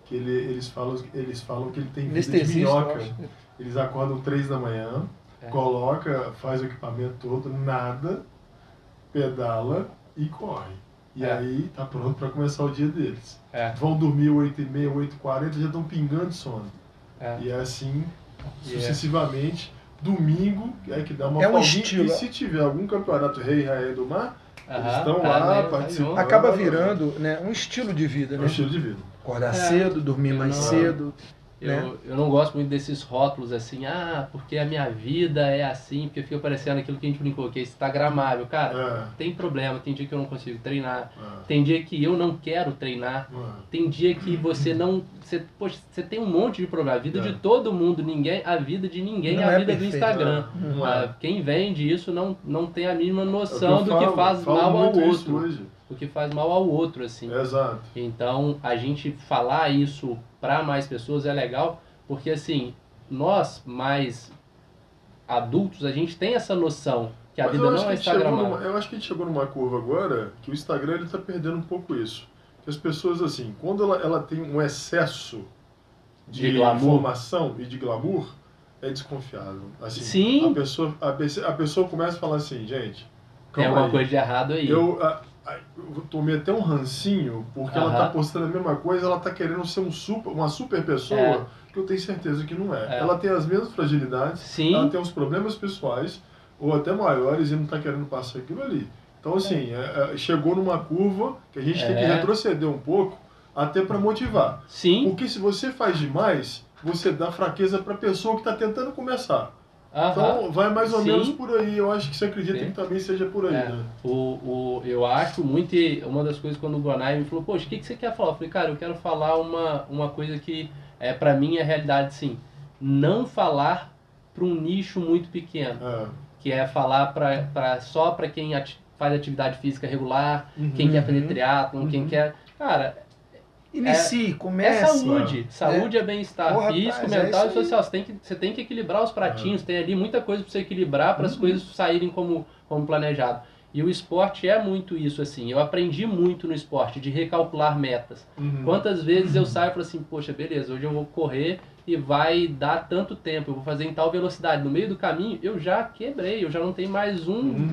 que eles falam que ele tem vida de Anestesista, minhoca. eu acho. Eles acordam 3 da manhã, faz o equipamento todo, nada, pedala e corre. E aí tá pronto para começar o dia deles. Vão dormir 8h30, 8h40, já estão pingando de sono. E é assim, sucessivamente. Domingo é que dá uma É um folguinha, estilo. e se tiver algum campeonato Rei e Rainha do Mar, eles estão tá, lá né? participando. Acaba virando, né, um estilo de vida, É um né? estilo de vida. Acordar cedo, dormir Eu mais não- cedo. né? Eu não gosto muito desses rótulos assim, porque a minha vida é assim, porque fica parecendo aquilo que a gente brincou, que é instagramável. Cara, tem problema, tem dia que eu não consigo treinar, tem dia que eu não quero treinar, tem dia que você não... Você tem um monte de problema. A vida de todo mundo, a vida de ninguém Não é a é vida do perfeito. Instagram. Não é. Quem vende isso não tem a mínima É o noção eu do que falo, faz falo mal ao muito isso outro. hoje. O que faz mal ao outro, assim. Exato. Então, a gente falar isso para mais pessoas é legal, porque assim, nós mais adultos, a gente tem essa noção que a Mas vida eu acho não que é a gente chegou instagramável. eu acho que a gente chegou numa curva agora que o Instagram ele tá perdendo um pouco isso. Que as pessoas, assim, quando ela tem um excesso de glamour. informação e de glamour, é desconfiável. Assim, Sim. A pessoa começa a falar assim, gente, Tem calma alguma aí. coisa de errado aí. Eu tomei até um rancinho, porque ela tá Aham. postando a mesma coisa, ela tá querendo ser uma super pessoa, que eu tenho certeza que não é. Ela tem as mesmas fragilidades, Sim. ela tem uns problemas pessoais, ou até maiores, e não tá querendo passar aquilo ali. Então, assim, chegou numa curva que a gente tem que retroceder um pouco, até para motivar. Sim. Porque se você faz demais, você dá fraqueza para a pessoa que está tentando começar. Então, vai mais ou menos por aí. Eu acho que você acredita que também seja por aí, né? Eu acho muito... Uma das coisas quando o Gonai me falou, poxa, o que você quer falar? Eu falei, cara, eu quero falar uma coisa que, pra mim, é realidade, sim. Não falar para um nicho muito pequeno. Que é falar só para quem faz atividade física regular, quem quer fazer triatlon, quem quer... Cara... Inicie, comece. É saúde. Saúde é bem-estar Porra, físico, rapaz, mental é e isso aí. social. Você tem que equilibrar os pratinhos, tem ali muita coisa para você equilibrar para as coisas saírem como planejado. E o esporte é muito isso, assim. Eu aprendi muito no esporte, de recalcular metas. Quantas vezes eu saio e falo assim, poxa, beleza, hoje eu vou correr e vai dar tanto tempo, eu vou fazer em tal velocidade. No meio do caminho, eu já quebrei, eu já não tenho mais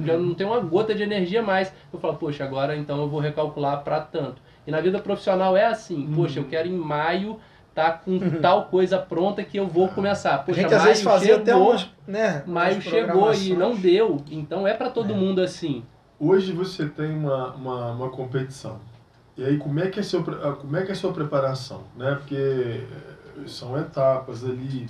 já não tenho uma gota de energia mais. Eu falo, poxa, agora então eu vou recalcular para tanto. E na vida profissional é assim, poxa, eu quero em maio tá com tal coisa pronta que eu vou começar. A Poxa, gente às vezes fazia até chegou, umas, né? maio umas chegou e programações. não deu. Então é para todo mundo assim. Hoje você tem uma competição. E aí como é que é a sua preparação, né? Porque são etapas ali,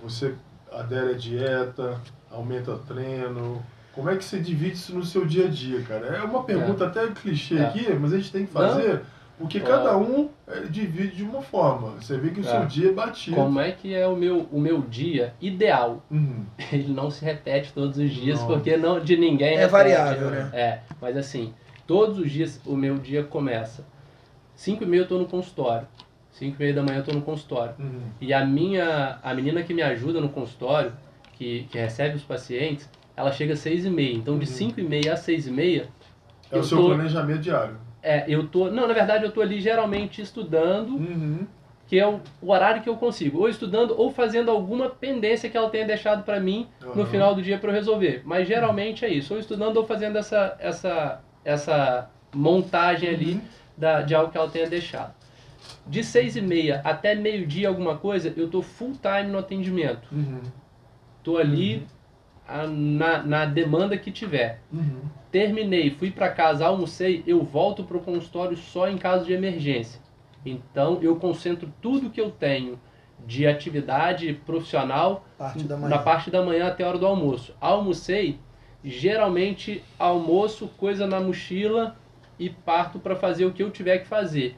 você adere à dieta, aumenta o treino. Como é que você divide isso no seu dia a dia, cara? É uma pergunta até clichê aqui, mas a gente tem que fazer, porque cada um divide de uma forma. Você vê que o seu dia é batido. Como é que é o meu dia ideal? Uhum. Ele não se repete todos os dias, Não. porque não de ninguém É repete, variável, né? Mas assim, todos os dias o meu dia começa. 5h30 eu tô no consultório. 5h30 da manhã eu tô no consultório. Uhum. E a menina que me ajuda no consultório, que recebe os pacientes, ela chega às 6h30. Então de 5h30 às 6h30... É o seu planejamento diário. Não, na verdade eu tô ali geralmente estudando, Uhum. que é o horário que eu consigo. Ou estudando ou fazendo alguma pendência que ela tenha deixado para mim no final do dia para eu resolver. Mas geralmente é isso. Ou estudando ou fazendo essa montagem ali de algo que ela tenha deixado. De 6h30 até meio-dia alguma coisa, eu tô full time no atendimento. Uhum. Tô ali na demanda que tiver. Uhum. Terminei, fui para casa, almocei, eu volto pro consultório só em caso de emergência. Então eu concentro tudo que eu tenho de atividade profissional na parte da manhã até a hora do almoço. Almocei, geralmente almoço, coisa na mochila e parto para fazer o que eu tiver que fazer.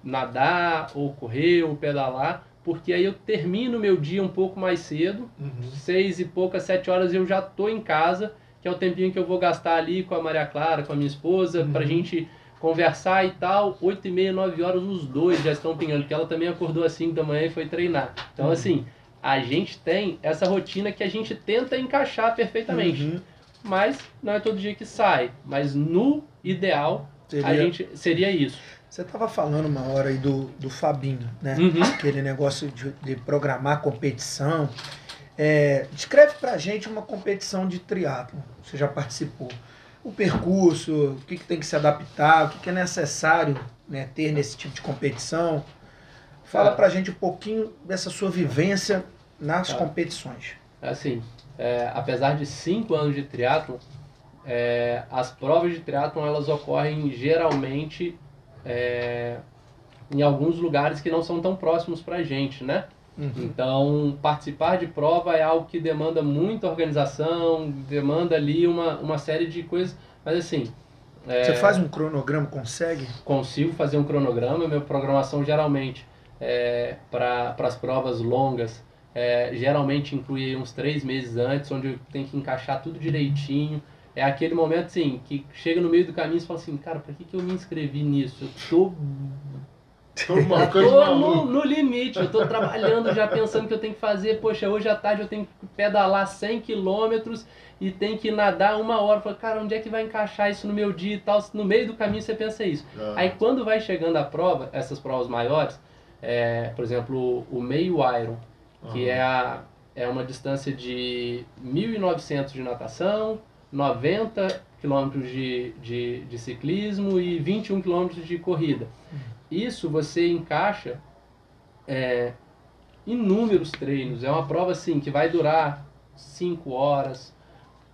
Nadar, ou correr, ou pedalar, porque aí eu termino meu dia um pouco mais cedo, 6 e poucas, 7 horas eu já tô em casa, que é o tempinho que eu vou gastar ali com a Maria Clara, com a minha esposa, pra gente conversar e tal. 8h30, 9 horas, os dois já estão pingando, porque ela também acordou às 5 da manhã e foi treinar. Então assim, a gente tem essa rotina que a gente tenta encaixar perfeitamente. Mas não é todo dia que sai. Mas no ideal, seria isso. Você estava falando uma hora aí do Fabinho, né? Aquele negócio de programar competição. Descreve pra gente uma competição de triatlon. Você já participou. O percurso, o que tem que se adaptar, o que é necessário, né, ter nesse tipo de competição. Fala pra gente um pouquinho dessa sua vivência nas competições. Assim, apesar de 5 anos de triatlon, as provas de triatlon elas ocorrem geralmente em alguns lugares que não são tão próximos pra gente, né? Então, participar de prova é algo que demanda muita organização, demanda ali uma série de coisas, mas assim... Você faz um cronograma, consegue? Consigo fazer um cronograma, minha programação geralmente para as provas longas, geralmente inclui uns 3 meses antes, onde eu tenho que encaixar tudo direitinho. É aquele momento assim, que chega no meio do caminho e fala assim, cara, pra que eu me inscrevi nisso? Eu tô no limite, eu tô trabalhando já pensando que eu tenho que fazer, poxa, hoje à tarde eu tenho que pedalar 100 km e tenho que nadar 1 hora. Eu falo, cara, onde é que vai encaixar isso no meu dia e tal? No meio do caminho você pensa isso. Aí quando vai chegando a prova, essas provas maiores, por exemplo, o meio Iron, que é uma distância de 1.900 de natação, 90 km de ciclismo e 21 km de corrida. Isso você encaixa inúmeros treinos. É uma prova assim que vai durar 5 horas,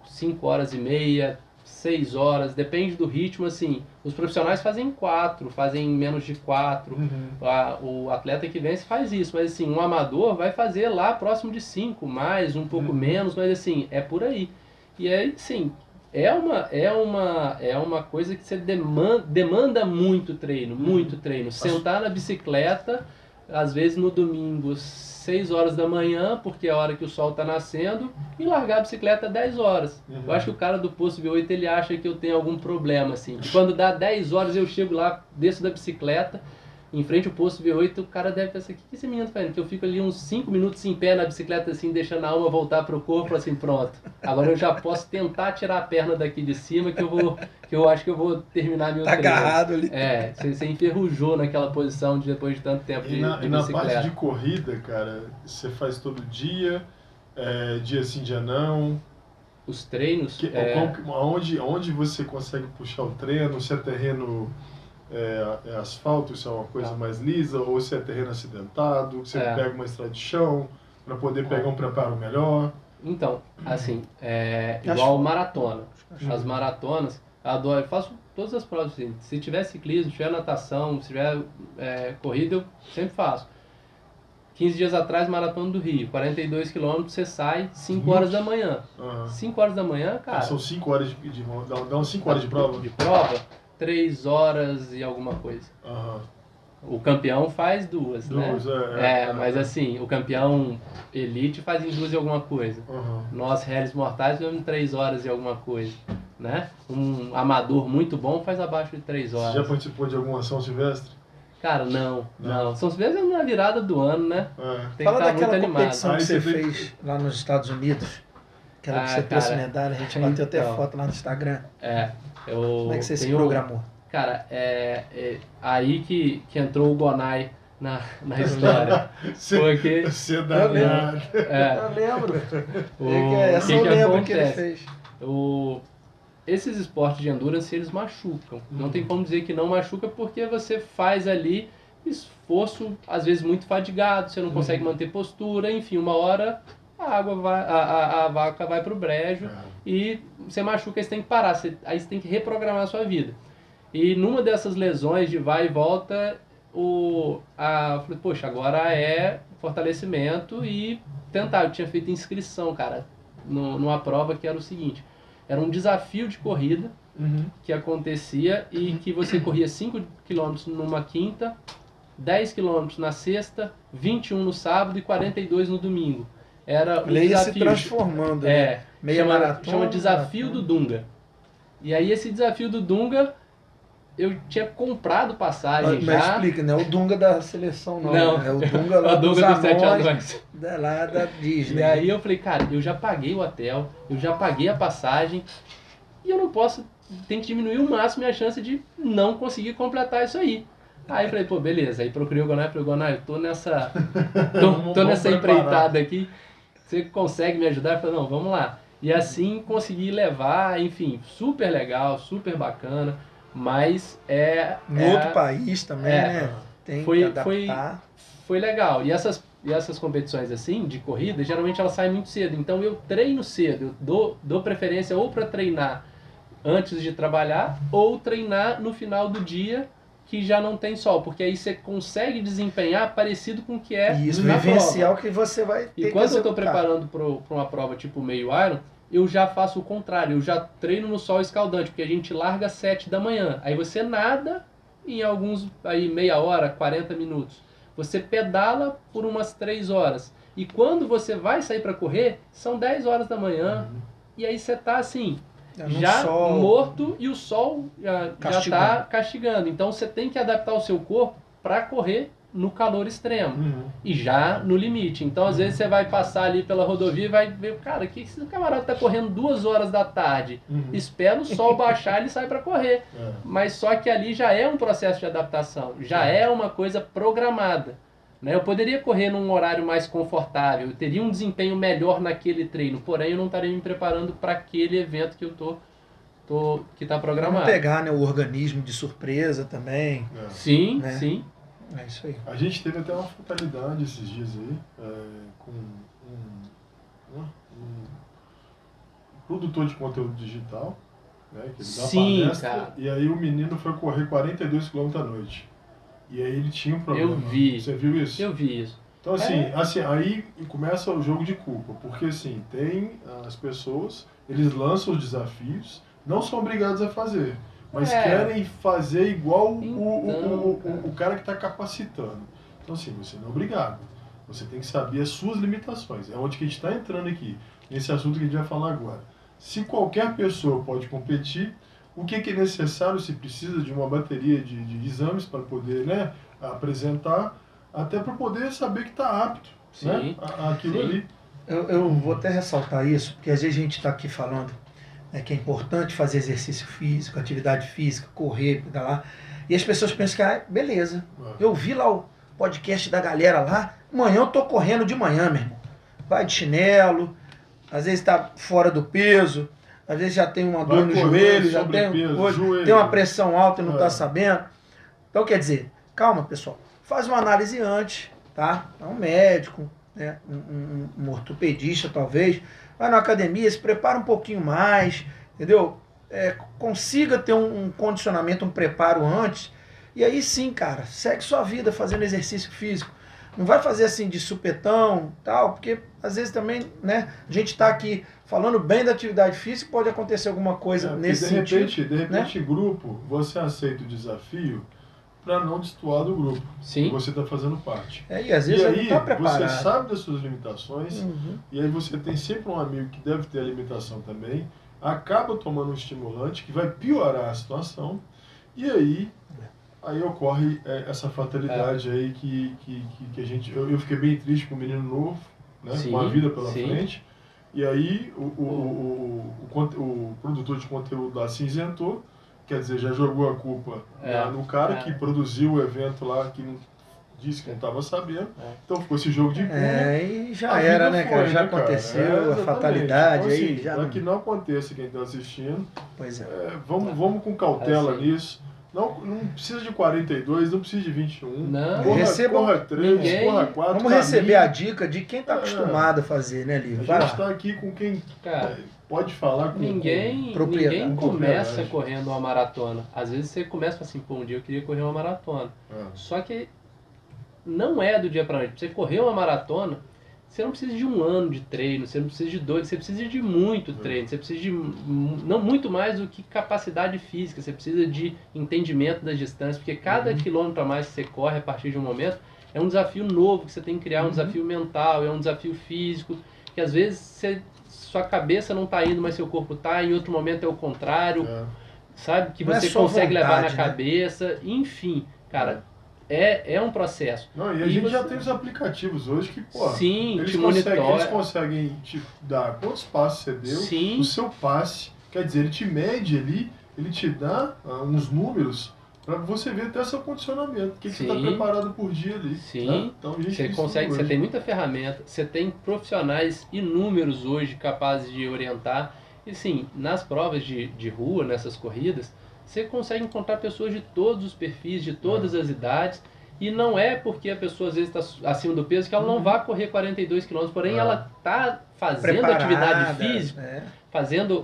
5 horas e meia, 6 horas, depende do ritmo. Assim, os profissionais fazem 4, fazem menos de 4. O atleta que vence faz isso, mas assim, um amador vai fazer lá próximo de 5, mais, um pouco menos, mas assim, é por aí. E aí, sim, é uma coisa que você demanda muito treino, muito treino. Sentar na bicicleta, às vezes no domingo, 6 horas da manhã, porque é a hora que o sol está nascendo, e largar a bicicleta 10 horas. Eu acho que o cara do Posto V8, ele acha que eu tenho algum problema, assim. E quando dá 10 horas, eu chego lá, desço da bicicleta, em frente ao Posto V8, o cara deve pensar, o que esse menino tá fazendo? Que eu fico ali uns 5 minutos em pé na bicicleta, assim, deixando a alma voltar pro corpo, assim, pronto. Agora eu já posso tentar tirar a perna daqui de cima, que eu acho que eu vou terminar meu treino. Agarrado ali. Você enferrujou naquela posição depois de tanto tempo de bicicleta. E na parte de corrida, cara, você faz todo dia, dia sim, dia não? Os treinos... Onde você consegue puxar o treino? Se é terreno é asfalto, se é uma coisa mais lisa, ou se é terreno acidentado, você pega uma estrada de chão para poder pegar um preparo melhor. Então, assim, igual maratona. As maratonas, eu adoro, eu faço todas as provas. Assim, se tiver ciclismo, se tiver natação, se tiver corrida, eu sempre faço. 15 dias atrás, Maratona do Rio, 42 quilômetros, você sai 5 horas da manhã. 5 horas da manhã, cara... São 5 horas dá uns 5 horas de prova? De prova, 3 horas e alguma coisa. O campeão faz 2, né? Mas assim, o campeão elite faz em 2 e alguma coisa. Nós, réis mortais, fazemos 3 horas e alguma coisa, né? Um amador muito bom faz abaixo de 3 horas. Você já participou de alguma São Silvestre? Cara, não. São Silvestre é na virada do ano, né? Tem que Fala estar muito daquela animado. competição que você fez lá nos Estados Unidos. Aquela que você trouxe medalha, a gente bateu até foto lá no Instagram. Como é que você se programou? Cara, aí que entrou o Gonai na história. Porque... Você dá nada. Eu lembro. Essa eu lembro que ele fez. Esses esportes de endurance, eles machucam. Não tem como dizer que não machuca, porque você faz ali esforço, às vezes muito fadigado, você não consegue manter postura, enfim, uma hora a vaca vai pro brejo e você machuca, aí você tem que parar, aí você tem que reprogramar a sua vida. E numa dessas lesões de vai e volta, eu falei, poxa, agora é fortalecimento e tentar. Eu tinha feito inscrição, cara, numa prova que era o seguinte: era um desafio de corrida que acontecia e que você corria 5 km numa quinta, 10 km na sexta, 21 no sábado e 42 no domingo. Era um desafio. Se transformando, né? Meia maratona. Chama Desafio do Dunga. E aí esse Desafio do Dunga, eu tinha comprado passagem já. Mas explica, não é o Dunga da seleção não. É o Dunga lá dos anões. Lá da Disney. E aí eu falei, cara, eu já paguei o hotel, eu já paguei a passagem e eu não posso, tem que diminuir o máximo a minha chance de não conseguir completar isso aí. Aí eu falei, pô, beleza. Aí procurei o Gonai, eu tô nessa empreitada aqui, você consegue me ajudar? Eu falei, não, vamos lá. E assim consegui levar, enfim, super legal, super bacana. Mas em outro país também, né? Tem que adaptar. Foi legal. E essas competições assim, de corrida, geralmente elas saem muito cedo. Então eu treino cedo. Eu dou preferência ou para treinar antes de trabalhar, ou treinar no final do dia, que já não tem sol. Porque aí você consegue desempenhar parecido com o que é isso, na vivencial prova. Que você vai ter. E quando eu estou preparando para uma prova tipo meio Iron, eu já faço o contrário, eu já treino no sol escaldante, porque a gente larga às 7 da manhã. Aí você nada em meia hora, 40 minutos. Você pedala por umas 3 horas. E quando você vai sair para correr, são 10 horas da manhã. E aí você tá assim, já morto e o sol já tá castigando. Então você tem que adaptar o seu corpo para correr no calor extremo e já no limite. Então às vezes você vai passar ali pela rodovia e vai ver, cara, que esse camarada tá correndo 2 horas da tarde, espera o sol baixar e ele sai para correr. Mas só que ali já é um processo de adaptação, já é uma coisa programada, né? Eu poderia correr num horário mais confortável, eu teria um desempenho melhor naquele treino, porém eu não estaria me preparando para aquele evento que eu que está programado. Vamos pegar, né, o organismo de surpresa também. Sim, né? Sim. É isso aí. A gente teve até uma fatalidade esses dias aí, com um produtor de conteúdo digital, né, que ele dá palestra, cara. E aí o menino foi correr 42 km à noite. E aí ele tinha um problema. Eu vi. Você viu isso? Eu vi isso. Então assim, aí começa o jogo de culpa, porque assim, tem as pessoas, eles lançam os desafios, não são obrigados a fazer. Mas querem fazer igual o cara que está capacitando. Então, assim, você não é obrigado. Você tem que saber as suas limitações. É onde que a gente está entrando aqui, nesse assunto que a gente vai falar agora. Se qualquer pessoa pode competir, o que é necessário? Se precisa de uma bateria de exames para poder, né, apresentar, até para poder saber que está apto, né, aquilo ali. Eu vou até ressaltar isso, porque às vezes a gente está aqui falando que é importante fazer exercício físico, atividade física, correr, pedalar. E as pessoas pensam que, beleza, eu vi lá o podcast da galera lá, amanhã eu tô correndo de manhã, meu irmão. Vai de chinelo, às vezes está fora do peso, às vezes já tem uma dor no joelho, já tem uma pressão alta e não está sabendo. Então, quer dizer, calma, pessoal. Faz uma análise antes, tá? É um médico, né? Um ortopedista, talvez. Vai na academia, se prepara um pouquinho mais, entendeu? Consiga ter um condicionamento, um preparo antes. E aí sim, cara, segue sua vida fazendo exercício físico. Não vai fazer assim de supetão, tal, porque às vezes também, né, a gente está aqui falando bem da atividade física, pode acontecer alguma coisa nesse sentido. De repente, né? Grupo, você aceita o desafio para não destoar do grupo. Sim. Que você está fazendo parte. E às vezes aí, não tá preparado. você sabe das suas limitações, e aí você tem sempre um amigo que deve ter a limitação também, acaba tomando um estimulante que vai piorar a situação, e aí ocorre essa fatalidade aí que a gente... Eu fiquei bem triste com o menino novo, né, sim, com a vida pela sim. frente, e aí o produtor de conteúdo lá cinzentou, quer dizer, já jogou a culpa no cara que produziu o evento lá, que disse que não estava sabendo, então ficou esse jogo de culpa. E já era, né, cara? Já aconteceu, a fatalidade, então, assim, aí já... Para que não aconteça quem está assistindo, Pois é. vamos com cautela assim, nisso. Não precisa de 42, não precisa de 21. Não. Corra 3, corra 4. Vamos receber a dica de quem está acostumado a fazer, né, Lívio? A gente está aqui com quem pode falar com ninguém começa correndo uma maratona. Às vezes você começa assim, pô, um dia eu queria correr uma maratona. Só que não é do dia para noite. Pra você correr uma maratona, você não precisa de 1 ano de treino, você não precisa de 2, você precisa de muito treino, você precisa de não muito mais do que capacidade física, você precisa de entendimento das distâncias, porque cada quilômetro a mais que você corre a partir de um momento é um desafio novo que você tem que criar, um desafio mental, é um desafio físico, que às vezes sua cabeça não está indo, mas seu corpo está, em outro momento é o contrário, sabe? Que você consegue levar na cabeça, enfim, cara... É um processo. Não, e a gente já tem os aplicativos hoje que, pô, sim, eles conseguem te dar quantos passos você deu, sim, o seu passe, quer dizer, ele te mede ali, ele te dá uns números para você ver até seu condicionamento, o que você está preparado por dia ali. Sim, né? Então, você tem muita ferramenta, você tem profissionais inúmeros hoje capazes de orientar, e sim, nas provas de rua, nessas corridas, você consegue encontrar pessoas de todos os perfis, de todas as idades, e não é porque a pessoa às vezes está acima do peso que ela não vai correr 42 km, porém ela está fazendo atividade física,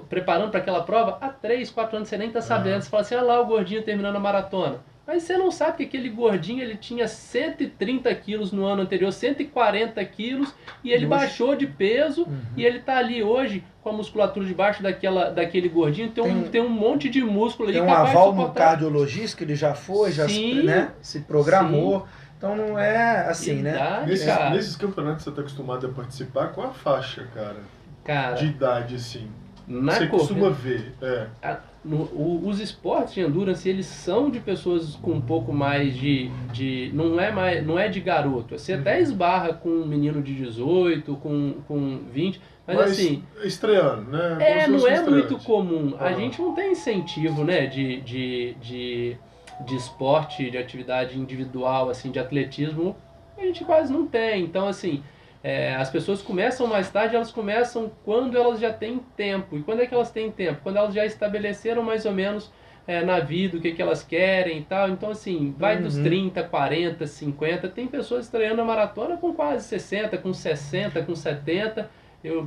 preparando para aquela prova há 3, 4 anos, você nem está sabendo, você fala assim, olha lá o gordinho terminando a maratona. Mas você não sabe que aquele gordinho ele tinha 130 quilos no ano anterior, 140 quilos, e ele baixou de peso, e ele está ali hoje com a musculatura de baixo daquele gordinho, tem um monte de músculo ali. Tem um aval no cardiologista que ele já foi, se programou. Sim. Então não é assim, né? Nesses campeonatos que você está acostumado a participar, qual a faixa, cara, de idade, assim? Você costuma ver? Os esportes de endurance, eles são de pessoas com um pouco mais não é de garoto. Você até esbarra com um menino de 18, com 20, mas assim... estreando, né? Não é muito comum. A gente não tem incentivo, né, de esporte, de atividade individual, assim, de atletismo, a gente quase não tem. Então, assim... as pessoas começam mais tarde, elas começam quando elas já têm tempo. E quando é que elas têm tempo? Quando elas já estabeleceram mais ou menos na vida o que elas querem e tal. Então, assim, vai dos 30, 40, 50. Tem pessoas estreando a maratona com quase 60, com 60, com 70.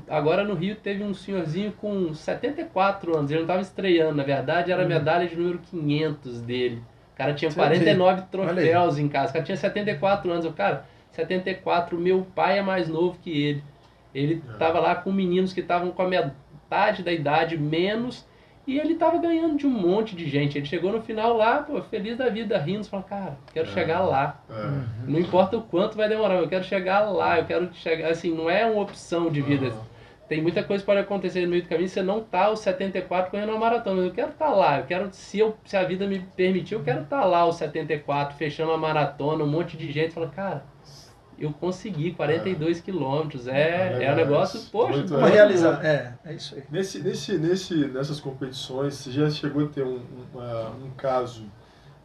Agora no Rio teve um senhorzinho com 74 anos. Ele não estava estreando, na verdade era a medalha de número 500 dele. O cara tinha 49 troféus em casa. O cara tinha 74 anos. O cara... 74, meu pai é mais novo que ele. Ele estava lá com meninos que estavam com a metade da idade menos, e ele estava ganhando de um monte de gente. Ele chegou no final lá, pô, feliz da vida, rindo, falou, cara, quero chegar lá. Não importa o quanto vai demorar, eu quero chegar lá, eu quero chegar, assim, não é uma opção de vida. Tem muita coisa que pode acontecer no meio do caminho, você não tá aos 74 correndo uma maratona, mas eu quero estar lá, eu quero, se a vida me permitir, eu quero estar lá aos 74, fechando uma maratona, um monte de gente, fala, cara, eu consegui 42 quilômetros, é um negócio, poxa, vamos realizar, é isso aí. Nessas competições, você já chegou a ter um caso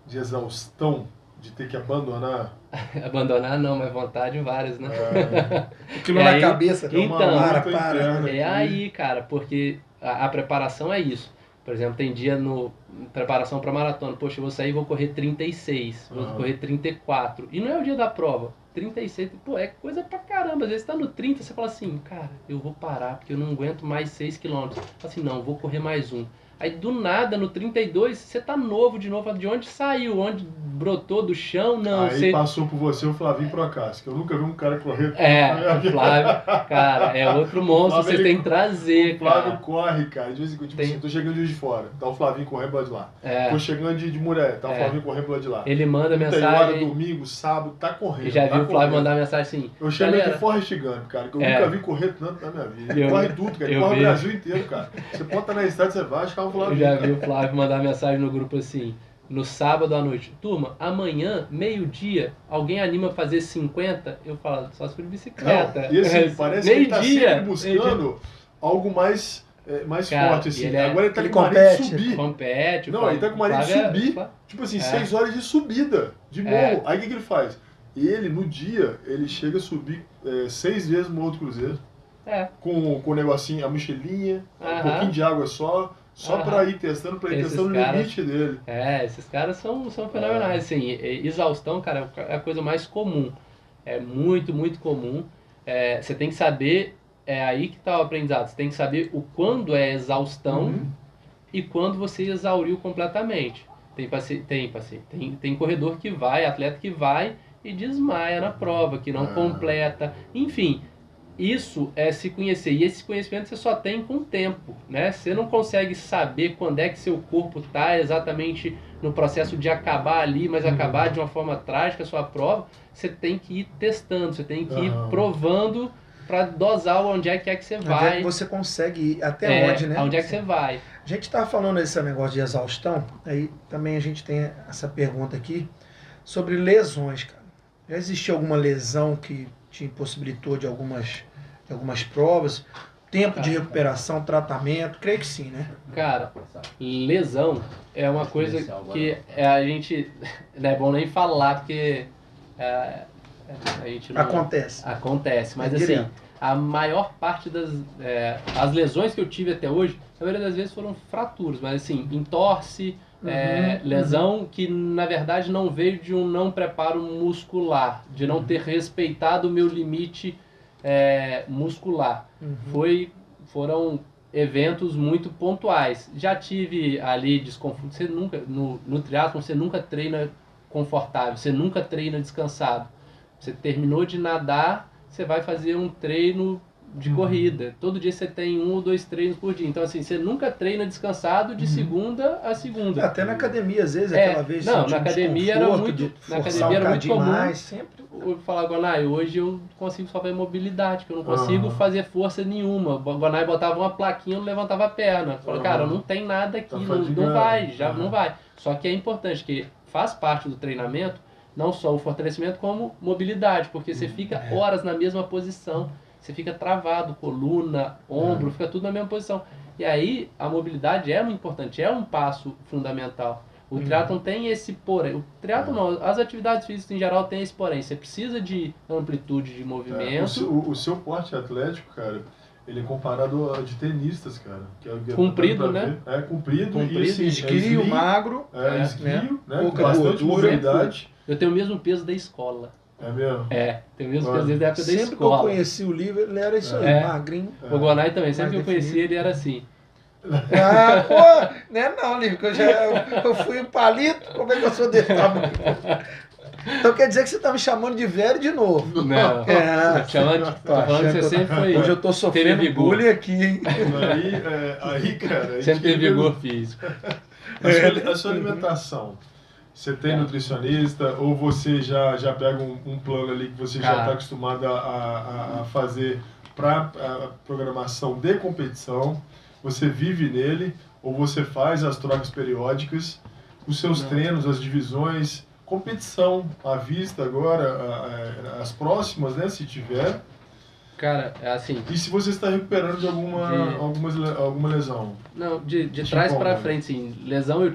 de exaustão, de ter que abandonar? Abandonar não, mas vontade várias, né? Aquilo na cabeça, então, aí, cara, porque a preparação é isso. Por exemplo, tem dia no preparação para maratona, poxa, eu vou sair e vou correr 36, vou correr 34. E não é o dia da prova. 36, pô, é coisa pra caramba. Às vezes tá no 30, você fala assim, cara, eu vou parar porque eu não aguento mais 6 km. Fala assim, não, vou correr mais um. Aí do nada, no 32, você tá novo de novo. De onde saiu? Onde brotou do chão? Não, Aí você... passou por você o Flavinho Procassi, que eu nunca vi um cara correr. O Flávio, cara, é outro monstro, Flávio, você tem que trazer, O Flávio cara. corre, cara. De vez em quando, tipo assim, tô chegando de Juiz de Fora, tá o Flavinho correndo pro lado de lá. É. Tô chegando de Mulher, tá o Flavinho correndo pro lado de lá. Ele manda Não tem hora, mensagem. domingo, sábado, tá correndo. Eu já tá vi o Flávio correndo. mandar mensagem assim. Eu chamo ele galera, de Forrest Gump, cara, que eu É. nunca vi correr tanto na minha vida. Ele Eu- corre tudo, cara. Ele eu corre vi. o Brasil inteiro, cara. Você pode estar na estrada, você vai achar o Eu Flavinho. já cara. vi o Flávio mandar mensagem no grupo assim, no sábado à noite. Turma, amanhã, meio-dia, alguém anima a fazer 50? Eu falo, só se for de bicicleta. Não, e assim, parece que ele tá sempre buscando algo mais Cara, forte, assim. ele é- Agora ele tá ele com mania de compete. subir. Compete. o Não, Flávio- ele tá com mania de Flávio é- subir. Tipo assim, É. 6 horas de subida, de morro. É. Aí o que ele faz? Ele, no dia, ele chega a subir 6 vezes o Morro do Cruzeiro. É. Com o negocinho, a mochilinha, um Aham. pouquinho de água só Aham. pra ir testando, Esses o caras- limite dele. Esses caras são fenomenais, assim, exaustão, cara, é a coisa mais comum, é muito, muito comum, você tem que saber, é aí que tá o aprendizado, você tem que saber o quando é exaustão Uhum. e quando você exauriu completamente. Tem corredor que vai, atleta que vai e desmaia na prova, que não completa, enfim... Isso é se conhecer, e esse conhecimento você só tem com o tempo, né? Você não consegue saber quando é que seu corpo está exatamente no processo de acabar ali, mas acabar de uma forma trágica a sua prova. Você tem que ir testando, você tem que ir provando para dosar onde é que você Onde é vai. que você consegue ir, até onde, né? Onde é que você vai. A gente estava falando desse negócio de exaustão, aí também a gente tem essa pergunta aqui sobre lesões, cara. Já existiu alguma lesão que te impossibilitou de algumas provas? Tempo de recuperação, tratamento? Creio que sim, né? Cara, lesão é uma coisa que a gente não é bom nem falar, porque a gente não... Acontece, mas É assim, direto. a maior parte das as lesões que eu tive até hoje, na maioria das vezes foram fraturas, mas assim, entorse, lesão que na verdade não veio de um não preparo muscular, de não ter respeitado o meu limite muscular. Foram eventos muito pontuais. Já tive ali desconforto. Você nunca, no triatlon, você nunca treina confortável, você nunca treina descansado. Você terminou de nadar, você vai fazer um treino de corrida. Todo dia você tem 1 ou 2 treinos por dia. Então, assim, você nunca treina descansado de segunda a segunda. Até na academia, às vezes, aquela vez... Não, sentir na um academia era desconforto muito, de na forçar academia um era muito bocadinho comum. mais, sempre. Eu falar, Gonai, hoje eu consigo só fazer mobilidade, que eu não consigo fazer força nenhuma. O Gonai botava uma plaquinha e não levantava a perna. Eu falei, cara, não tem nada aqui, Tá não fadigado. vai, não vai. Só que é importante que faz parte do treinamento, não só o fortalecimento, como mobilidade, porque você fica horas na mesma posição, você fica travado, coluna, ombro, fica tudo na mesma posição. E aí a mobilidade é muito importante, é um passo fundamental. O triatlon tem esse porém. O triatlon não, as atividades físicas em geral tem esse porém. Você precisa de amplitude de movimento. O seu porte atlético, cara, ele é comparado a de tenistas, cara. Que é Comprido, pra né? ver. comprido. Comprido, E, assim, Esguio, magro, esguio, né? pouca Bastante gordura. mobilidade. Eu tenho o mesmo peso da escola. É mesmo? Tenho o mesmo Olha, peso desde a época da Sempre que eu escola. conheci o livro, ele era isso aí, É. magrinho. O Gonai também, sempre que eu Mais conheci definido. ele era assim. Ah, pô, né não, Livro, que eu fui um palito, como é que eu sou desse tamanho? Então quer dizer que você tá me chamando de velho de novo. Não, tô falando que você sempre foi. Hoje eu tô sofrendo teve vigor. bullying aqui, hein? Aí, cara... aí Sempre teve que- vigor físico. A sua alimentação, você tem nutricionista ou você já pega um plano ali que você já Cara. está acostumado a fazer para programação de competição, você vive nele ou você faz as trocas periódicas, os seus treinos, as divisões, competição à vista agora, as próximas, né, se tiver, Cara, é assim. e se você está recuperando de alguma lesão. Não, de Te trás pra incomoda. frente, sim. Lesão eu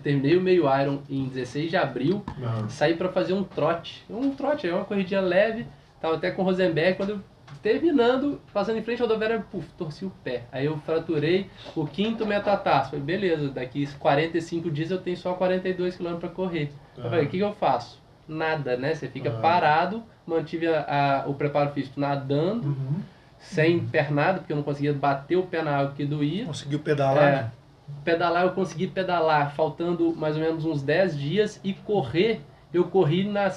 terminei o meio Iron em 16 de abril, Não. saí pra fazer um trote. Um trote, é uma corridinha leve, tava até com o Rosenberg, quando eu terminando, passando em frente à rodoviária, torci o pé. Aí eu fraturei o 5º metatarso. Falei, beleza, daqui 45 dias eu tenho só 42 km para correr. Eu falei, o que eu faço? Nada, né? Você fica parado, mantive o preparo físico nadando, sem pernada, porque eu não conseguia bater o pé na água que doía. Conseguiu pedalar, né? Pedalar, eu consegui pedalar, faltando mais ou menos uns 10 dias, e correr, eu corri na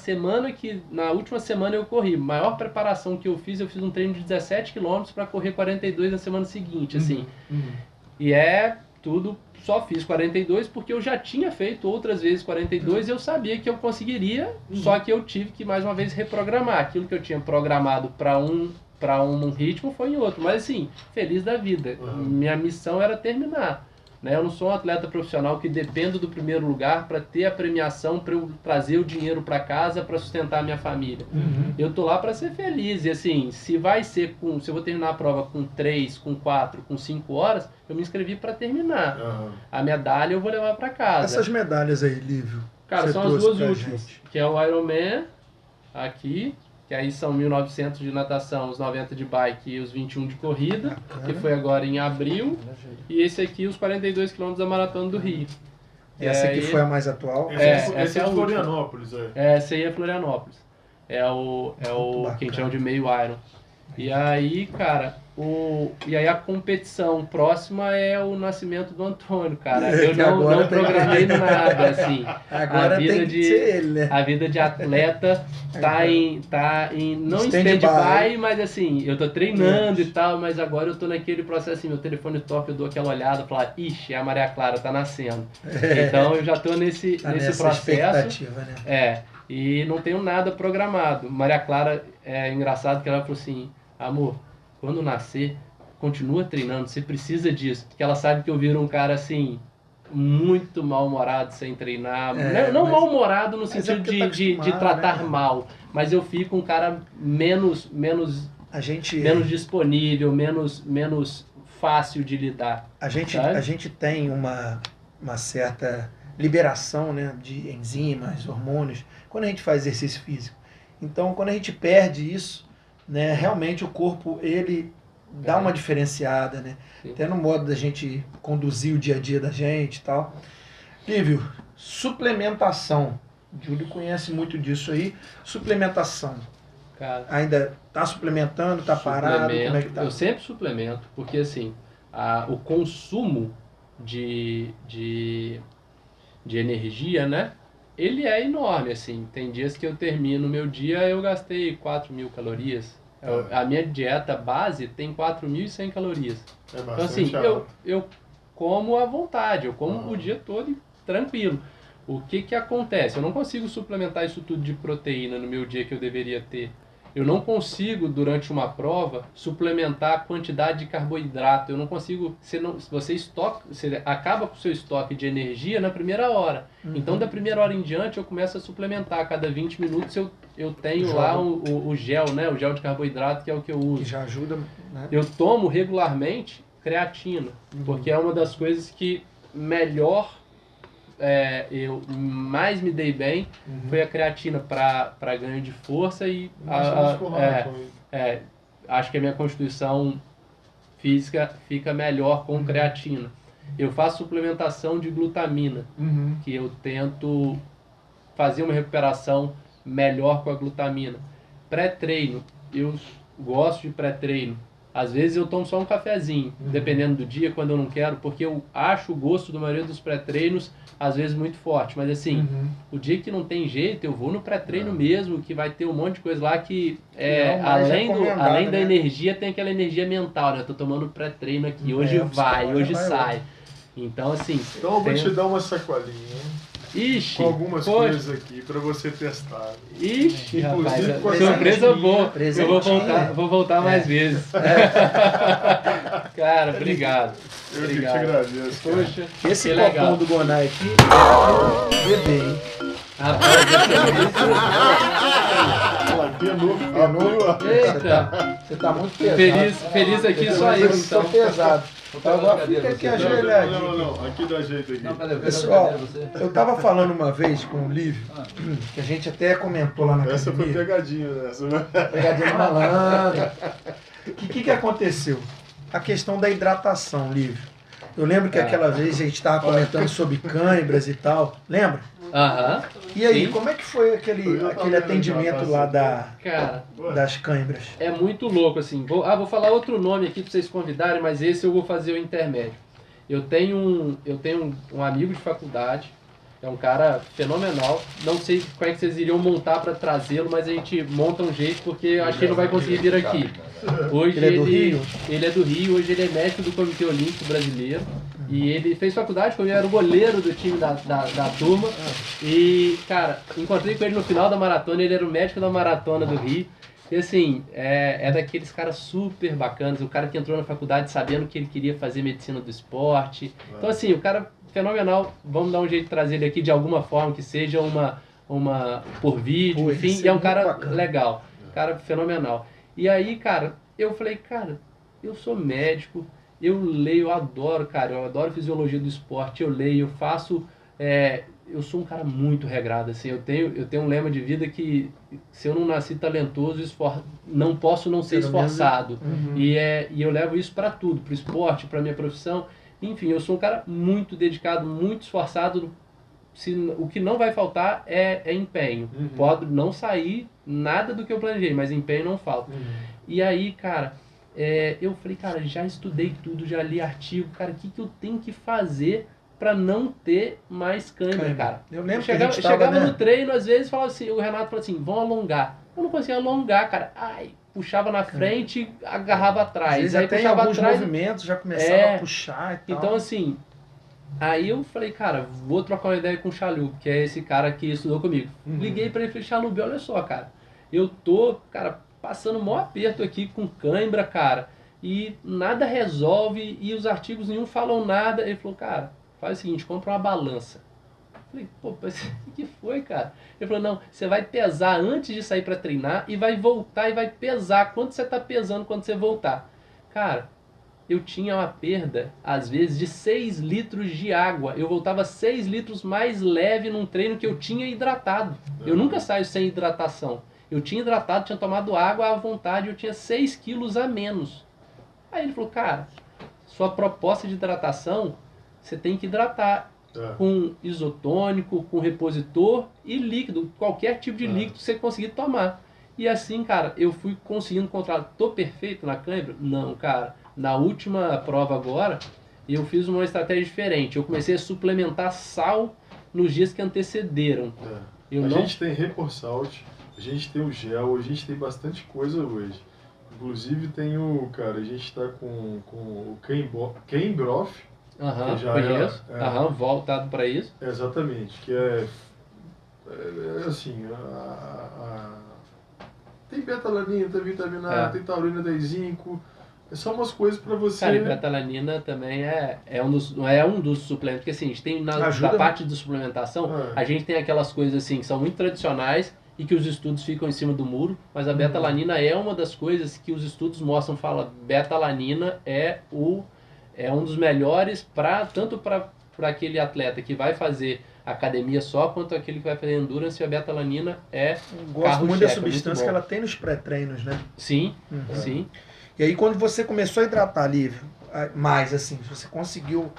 última semana eu corri. A maior preparação que eu fiz um treino de 17 km para correr 42 na semana seguinte, assim. E tudo, só fiz 42 porque eu já tinha feito outras vezes 42 e eu sabia que eu conseguiria, só que eu tive que mais uma vez reprogramar. Aquilo que eu tinha programado para um ritmo foi em outro, mas assim, feliz da vida. Minha missão era terminar. Né? Eu não sou um atleta profissional que dependo do primeiro lugar para ter a premiação, para eu trazer o dinheiro para casa, para sustentar a minha família. Eu tô lá para ser feliz. E assim, se eu vou terminar a prova com 3, com 4, com 5 horas, eu me inscrevi para terminar. A medalha eu vou levar para casa. Essas medalhas aí, Lívio? Cara, são as duas últimas, que é o Ironman aqui, que aí são 1.900 de natação, os 90 de bike e os 21 de corrida, que foi agora em abril, e esse aqui os 42 km da Maratona do Rio. Essa aqui foi a mais atual? Essa é a Florianópolis. Essa aí é Florianópolis. É o que a gente chama de meio Iron. E aí, cara, a competição próxima é o nascimento do Antônio, cara. Eu não programei nada, assim. Agora tem que ser ele, né? A vida de atleta tá em não em stand-by, mas assim, eu tô treinando e tal, mas agora eu tô naquele processo assim, meu telefone toca, eu dou aquela olhada, falo, ixi, a Maria Clara tá nascendo. Então eu já tô nesse processo. Expectativa, né? E não tenho nada programado. Maria Clara, é engraçado que ela falou assim, amor, quando nascer, continua treinando, você precisa disso. Porque ela sabe que eu viro um cara assim, muito mal-humorado sem treinar. Não mal-humorado no sentido de tratar mal, mas eu fico um cara menos disponível, menos fácil de lidar. A gente tem uma certa liberação, né, de enzimas, hormônios, quando a gente faz exercício físico. Então, quando a gente perde isso, né, realmente o corpo, ele dá uma diferenciada, né? Sim. Até no modo da gente conduzir o dia a dia da gente e tal. Lívio, suplementação. O Júlio conhece muito disso aí. Suplementação. Cara, ainda tá suplementando, tá parado? Como é que tá? Eu sempre suplemento, porque assim, o consumo de energia, né? Ele é enorme, assim. Tem dias que eu termino meu dia, eu gastei 4.000 calorias. A minha dieta base tem 4.100 calorias. Então, assim, eu como à vontade, eu como o dia todo e tranquilo. O que acontece? Eu não consigo suplementar isso tudo de proteína no meu dia que eu deveria ter. Eu não consigo, durante uma prova, suplementar a quantidade de carboidrato. Eu não consigo... Você acaba com o seu estoque de energia na primeira hora. Então, da primeira hora em diante, eu começo a suplementar. A cada 20 minutos, eu tenho lá o gel, né? O gel de carboidrato, que é o que eu uso. Que já ajuda, né? Eu tomo regularmente creatina, porque é uma das coisas que melhor... eu mais me dei bem foi a creatina para ganho de força e acho que a minha constituição física fica melhor com creatina. Eu faço suplementação de glutamina, que eu tento fazer uma recuperação melhor com a glutamina. Pré-treino, eu gosto de pré-treino. Às vezes eu tomo só um cafezinho, dependendo do dia, quando eu não quero, porque eu acho o gosto da maioria dos pré-treinos, às vezes, muito forte. Mas assim, o dia que não tem jeito, eu vou no pré-treino mesmo, que vai ter um monte de coisa lá que, além da energia, tem aquela energia mental, né? Eu tô tomando pré-treino aqui, hoje hoje sai. Então, assim... Então eu vou te dar uma sacolinha. Ixi, com algumas coisas aqui para você testar. Ixi, inclusive rapaz, com a surpresa boa. Eu vou voltar mais vezes. Cara, obrigado. Eu que te agradeço. Poxa, esse copão do Gonai aqui é bebê, hein? Rapaz, Penou. Abriu. Eita! Você tá muito pesado. Feliz aqui só eu, Estou então. pesado. Agora fica aqui ajoelhadinho. Não. Aqui dá jeito aqui. Pessoal, eu tava falando uma vez com o Lívio, que a gente até comentou lá na Essa foi academia. pegadinha, né? Pegadinha malandra. O que aconteceu? A questão da hidratação, Lívio. Eu lembro que aquela vez a gente estava comentando sobre câimbras e tal. Lembra? Aham. E aí, Sim. como é que foi aquele atendimento lá Cara, das câimbras? é muito louco, assim. Vou falar outro nome aqui pra vocês convidarem, mas esse eu vou fazer o intermédio. Eu tenho um amigo de faculdade, é um cara fenomenal. Não sei como é que vocês iriam montar pra trazê-lo, mas a gente monta um jeito, porque eu acho que ele não vai conseguir vir aqui. Hoje Ele é do Rio? Ele é do Rio, hoje ele é médico do Comitê Olímpico Brasileiro. E ele fez faculdade, ele era o goleiro do time da turma. E, cara, encontrei com ele no final da maratona, ele era o médico da maratona do Rio. E assim, é daqueles caras super bacanas, o cara que entrou na faculdade sabendo que ele queria fazer medicina do esporte. Então assim, o cara fenomenal, vamos dar um jeito de trazer ele aqui de alguma forma, que seja uma por vídeo, Pô, enfim, isso e é um muito cara bacana. legal, cara fenomenal. E aí, cara, eu falei, cara, eu sou médico, eu leio, eu adoro fisiologia do esporte, eu leio, eu faço, eu sou um cara muito regrado, assim, eu tenho um lema de vida que se eu não nasci talentoso, não posso não ser esforçado. E eu levo isso para tudo, para o esporte, para minha profissão, enfim, eu sou um cara muito dedicado, muito esforçado. O que não vai faltar é empenho. Pode não sair nada do que eu planejei, mas empenho não falta. E aí, cara, eu falei, cara, já estudei tudo, já li artigo, cara, o que eu tenho que fazer para não ter mais câimbra, cara? Eu lembro Chegava no treino, às vezes, falava assim, o Renato falou assim, vão alongar. Eu não conseguia alongar, cara. Ai, puxava na frente, agarrava atrás. Às vezes aí até em puxava alguns atrás. movimentos já começava a puxar e tal. Então, assim, aí eu falei, cara, vou trocar uma ideia com o Chalub, que é esse cara que estudou comigo. Liguei pra ele e falei, Chalub, olha só, cara, eu tô, cara, passando o maior aperto aqui com câimbra, cara, e nada resolve, e os artigos nenhum falam nada. Ele falou, cara, faz o seguinte, compra uma balança. Eu falei, pô, mas o que foi, cara? Ele falou, não, você vai pesar antes de sair pra treinar e vai voltar e vai pesar quanto você tá pesando quando você voltar. Cara, eu tinha uma perda, às vezes, de 6 litros de água. Eu voltava 6 litros mais leve num treino que eu tinha hidratado. Eu nunca saio sem hidratação. Eu tinha hidratado, tinha tomado água à vontade, eu tinha 6 quilos a menos. Aí ele falou, cara, sua proposta de hidratação, você tem que hidratar com isotônico, com repositor e líquido, qualquer tipo de líquido você conseguir tomar. E assim, cara, eu fui conseguindo controlar. Tô perfeito na câimbra? Não, cara. Na última prova agora, eu fiz uma estratégia diferente. Eu comecei a suplementar sal nos dias que antecederam. A gente tem Reporsalt, a gente tem o gel, a gente tem bastante coisa hoje. Inclusive tem a gente tá com o Kembroth. Conheço. Voltado para isso. Exatamente, que é assim, tem betalanina, tem vitamina A, tem taurina, tem zinco. São umas coisas para você... Cara, e betalanina também não é um dos suplementos, porque assim, a gente tem na parte de suplementação, a gente tem aquelas coisas assim, que são muito tradicionais e que os estudos ficam em cima do muro, mas a betalanina é uma das coisas que os estudos mostram, fala, betalanina é um dos melhores tanto para aquele atleta que vai fazer academia só, quanto aquele que vai fazer endurance. A betalanina Eu gosto muito da substância que ela tem nos pré-treinos, né? Sim, sim. E aí quando você começou a hidratar, Lívio, mais assim, você conseguiu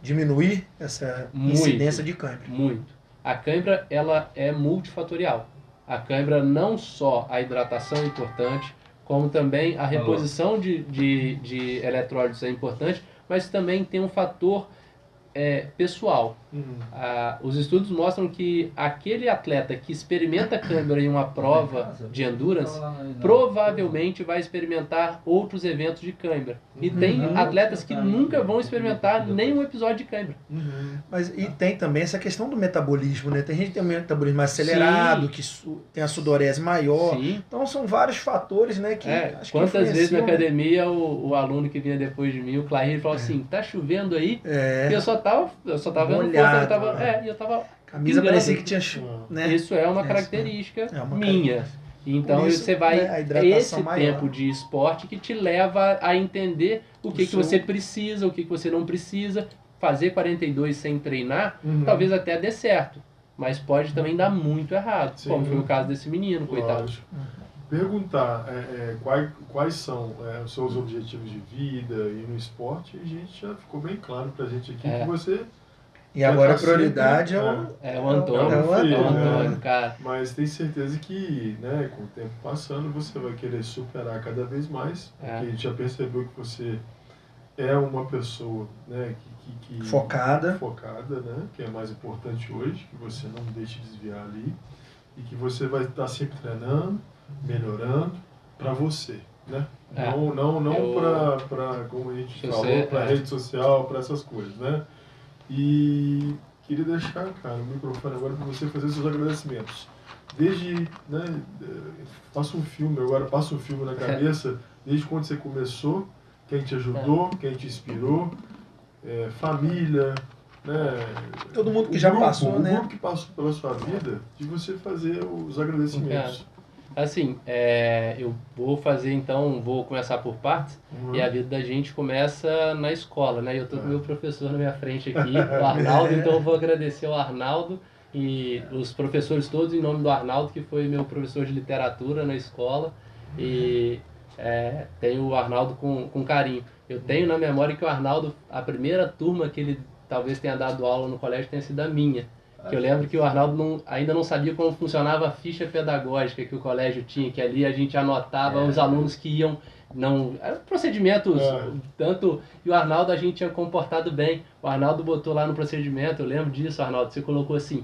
diminuir essa incidência de câimbra? Muito. A câimbra, ela é multifatorial. A câimbra, não só a hidratação é importante, como também a reposição de eletrólitos é importante, mas também tem um fator pessoal. Os estudos mostram que aquele atleta que experimenta câimbra em uma prova de endurance provavelmente vai experimentar outros eventos de câimbra. E tem atletas que nunca vão experimentar nenhum episódio de câimbra. E tem também essa questão do metabolismo, né? Tem gente que tem um metabolismo mais acelerado, que tem a sudorese maior. Sim. Então são vários fatores, né? Que acho que quantas vezes na academia o aluno que vinha depois de mim, o Clair, falou assim, tá chovendo aí? E eu só tava molhado, eu tava camisa parecia que tinha, né? Isso é uma característica minha. Então Por isso, você vai, né, a hidratação esse maior. tempo de esporte que te leva a entender o que você precisa, o que você não precisa. Fazer 42 sem treinar, talvez até dê certo, mas pode também dar muito errado, Sim. como foi o caso desse menino, coitado. Lógico. Perguntar quais são os seus objetivos de vida e no esporte, a gente já ficou bem claro pra gente aqui que você... E agora a tá prioridade sempre, É o Antônio, É o Antônio, né? cara. Mas tem certeza que, né, com o tempo passando, você vai querer superar cada vez mais, porque a gente já percebeu que você é uma pessoa, né, que Focada, né, que é mais importante hoje, que você não deixe desviar ali e que você vai estar sempre treinando, melhorando para você, né? Não para como a gente falou, para rede social, para essas coisas, né? E queria deixar, cara, o microfone agora para você fazer seus agradecimentos. Desde, né, passa um filme na cabeça, desde quando você começou, quem te ajudou, quem te inspirou, família, né? todo mundo que já passou, né? O grupo que passou pela sua vida, de você fazer os agradecimentos. Assim, eu vou começar por partes, e a vida da gente começa na escola, né? Eu tô com o meu professor na minha frente aqui, o Arnaldo, então eu vou agradecer ao Arnaldo e os professores todos em nome do Arnaldo, que foi meu professor de literatura na escola, e tenho o Arnaldo com carinho. Eu tenho na memória que o Arnaldo, a primeira turma que ele talvez tenha dado aula no colégio tenha sido a minha. Que eu lembro que o Arnaldo ainda não sabia como funcionava a ficha pedagógica que o colégio tinha, que ali a gente anotava os alunos que iam, procedimentos, tanto, e o Arnaldo a gente tinha comportado bem. O Arnaldo botou lá no procedimento, eu lembro disso, Arnaldo, você colocou assim,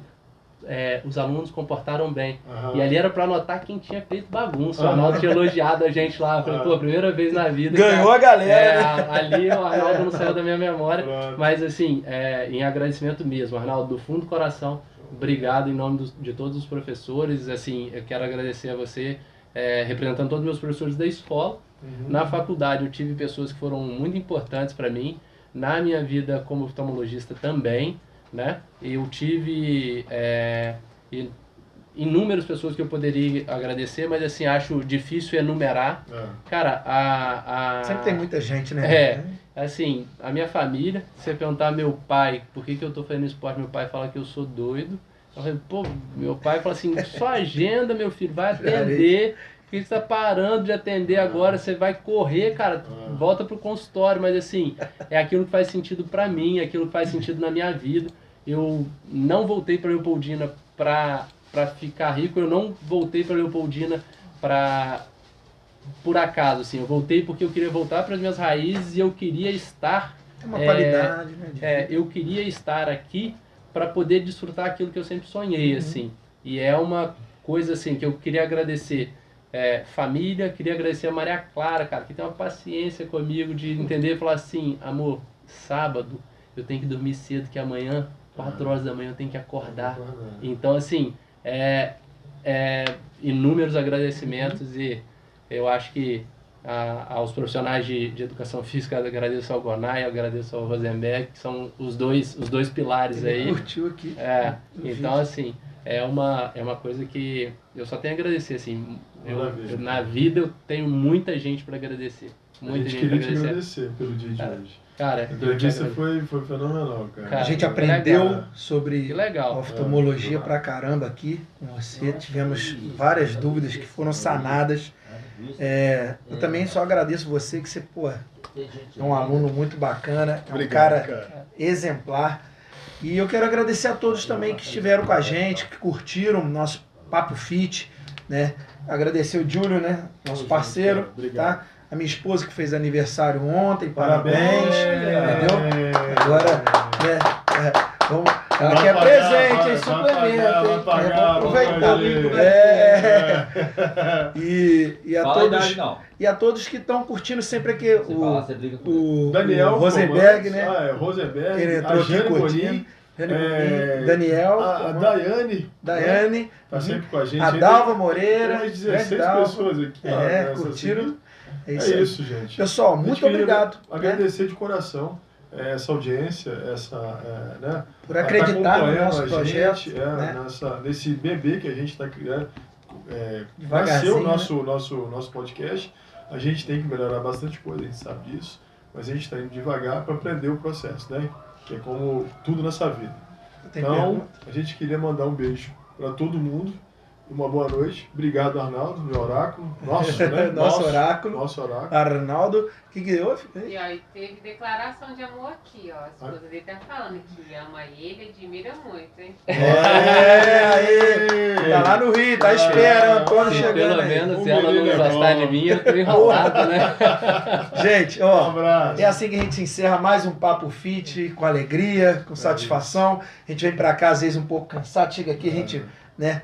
os alunos comportaram bem. E ali era pra anotar quem tinha feito bagunça. O Arnaldo tinha elogiado a gente lá. Eu falei, pô, primeira vez na vida. Ganhou a galera, né? Ali o Arnaldo não saiu da minha memória. Mas assim, em agradecimento mesmo, Arnaldo, do fundo do coração, obrigado em nome de todos os professores. Assim, eu quero agradecer a você, representando todos os meus professores da escola. Na faculdade eu tive pessoas que foram muito importantes para mim. Na minha vida como oftalmologista também. Né? Eu tive inúmeras pessoas que eu poderia agradecer, mas assim, acho difícil enumerar. Cara, sempre tem muita gente, né? Assim, a minha família, se você perguntar meu pai, por que eu tô fazendo esporte, meu pai fala que eu sou doido. Eu falei, pô, meu pai fala assim, sua agenda, meu filho, vai atender. Por que você tá parando de atender agora? Você vai correr, cara, volta pro consultório. Mas assim, é aquilo que faz sentido pra mim, é aquilo que faz sentido na minha vida. Eu não voltei pra Leopoldina pra ficar rico, eu não voltei pra Leopoldina por acaso, assim. Eu voltei porque eu queria voltar para as minhas raízes e eu queria estar... É uma qualidade, né? Eu queria estar aqui para poder desfrutar aquilo que eu sempre sonhei, assim. E é uma coisa, assim, que eu queria agradecer família, queria agradecer a Maria Clara, cara, que tem uma paciência comigo de entender e falar assim, amor, sábado eu tenho que dormir cedo, que amanhã, 4 horas da manhã, eu tenho que acordar. Então, assim, inúmeros agradecimentos e eu acho que aos profissionais de educação física, agradeço ao Gonai, agradeço ao Rosenberg, que são os dois pilares aí. Curtiu aqui. Então, assim, é uma coisa que eu só tenho a agradecer, assim. Na vida eu tenho muita gente para agradecer. Muita gente para agradecer. Te agradecer pelo dia de hoje. Cara, a entrevista foi fenomenal, cara. A gente aprendeu sobre oftalmologia pra caramba aqui com você. Tivemos várias dúvidas que foram sanadas. Eu também só agradeço você, que você, pô, é um aluno muito bacana, é um cara exemplar. E eu quero agradecer a todos também que estiveram com a gente, que curtiram o nosso Papo Fit, né? Agradecer o Júlio, né? Nosso parceiro, tá? A minha esposa que fez aniversário ontem, parabéns, entendeu? Agora, né? Vamos, ela quer presente, hein? Suplemento, hein? Aproveitar. E a todos que estão curtindo sempre aqui o Daniel, o Rosenberg, né? Rosenberg, ele entrou aqui curtindo. Daniel, a Daiane, tá sempre com a gente. A Dalva Moreira, tem 16 pessoas aqui. Curtiram. É isso, gente. Pessoal, muito obrigado. Agradecer de coração essa audiência, né? Por acreditar no nosso projeto, gente, nesse bebê que a gente está criando. nasceu o Devagarzinho, nosso podcast, a gente tem que melhorar bastante coisa, a gente sabe disso, mas a gente está indo devagar para aprender o processo, né? Que é como tudo nessa vida. Então, a gente queria mandar um beijo para todo mundo. Uma boa noite. Obrigado, Arnaldo, meu oráculo. Nosso, né? Nosso oráculo. Nosso oráculo. Arnaldo, o que houve? E aí teve declaração de amor aqui, ó. A esposa dele tá falando que ama ele, admira muito, hein? Tá lá no Rio, tá esperando, Antônio chegando Pelo aí. menos, se ela não gostar de mim, eu tô enrolado, né? Gente, Um ó, abraço. é assim que a gente encerra mais um Papo Fit, com alegria, com satisfação. A gente vem pra cá, às vezes, um pouco cansado, chega aqui, a gente, né,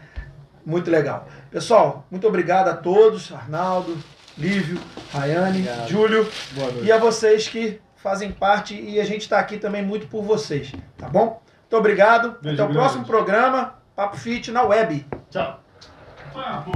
muito legal. Pessoal, muito obrigado a todos, Arnaldo, Lívio, Rayane, Obrigado. Júlio, Boa noite. e a vocês que fazem parte, e a gente está aqui também muito por vocês, tá bom? Muito obrigado, Beijo até o grande. próximo programa, Papo Fit na web. Tchau. Papo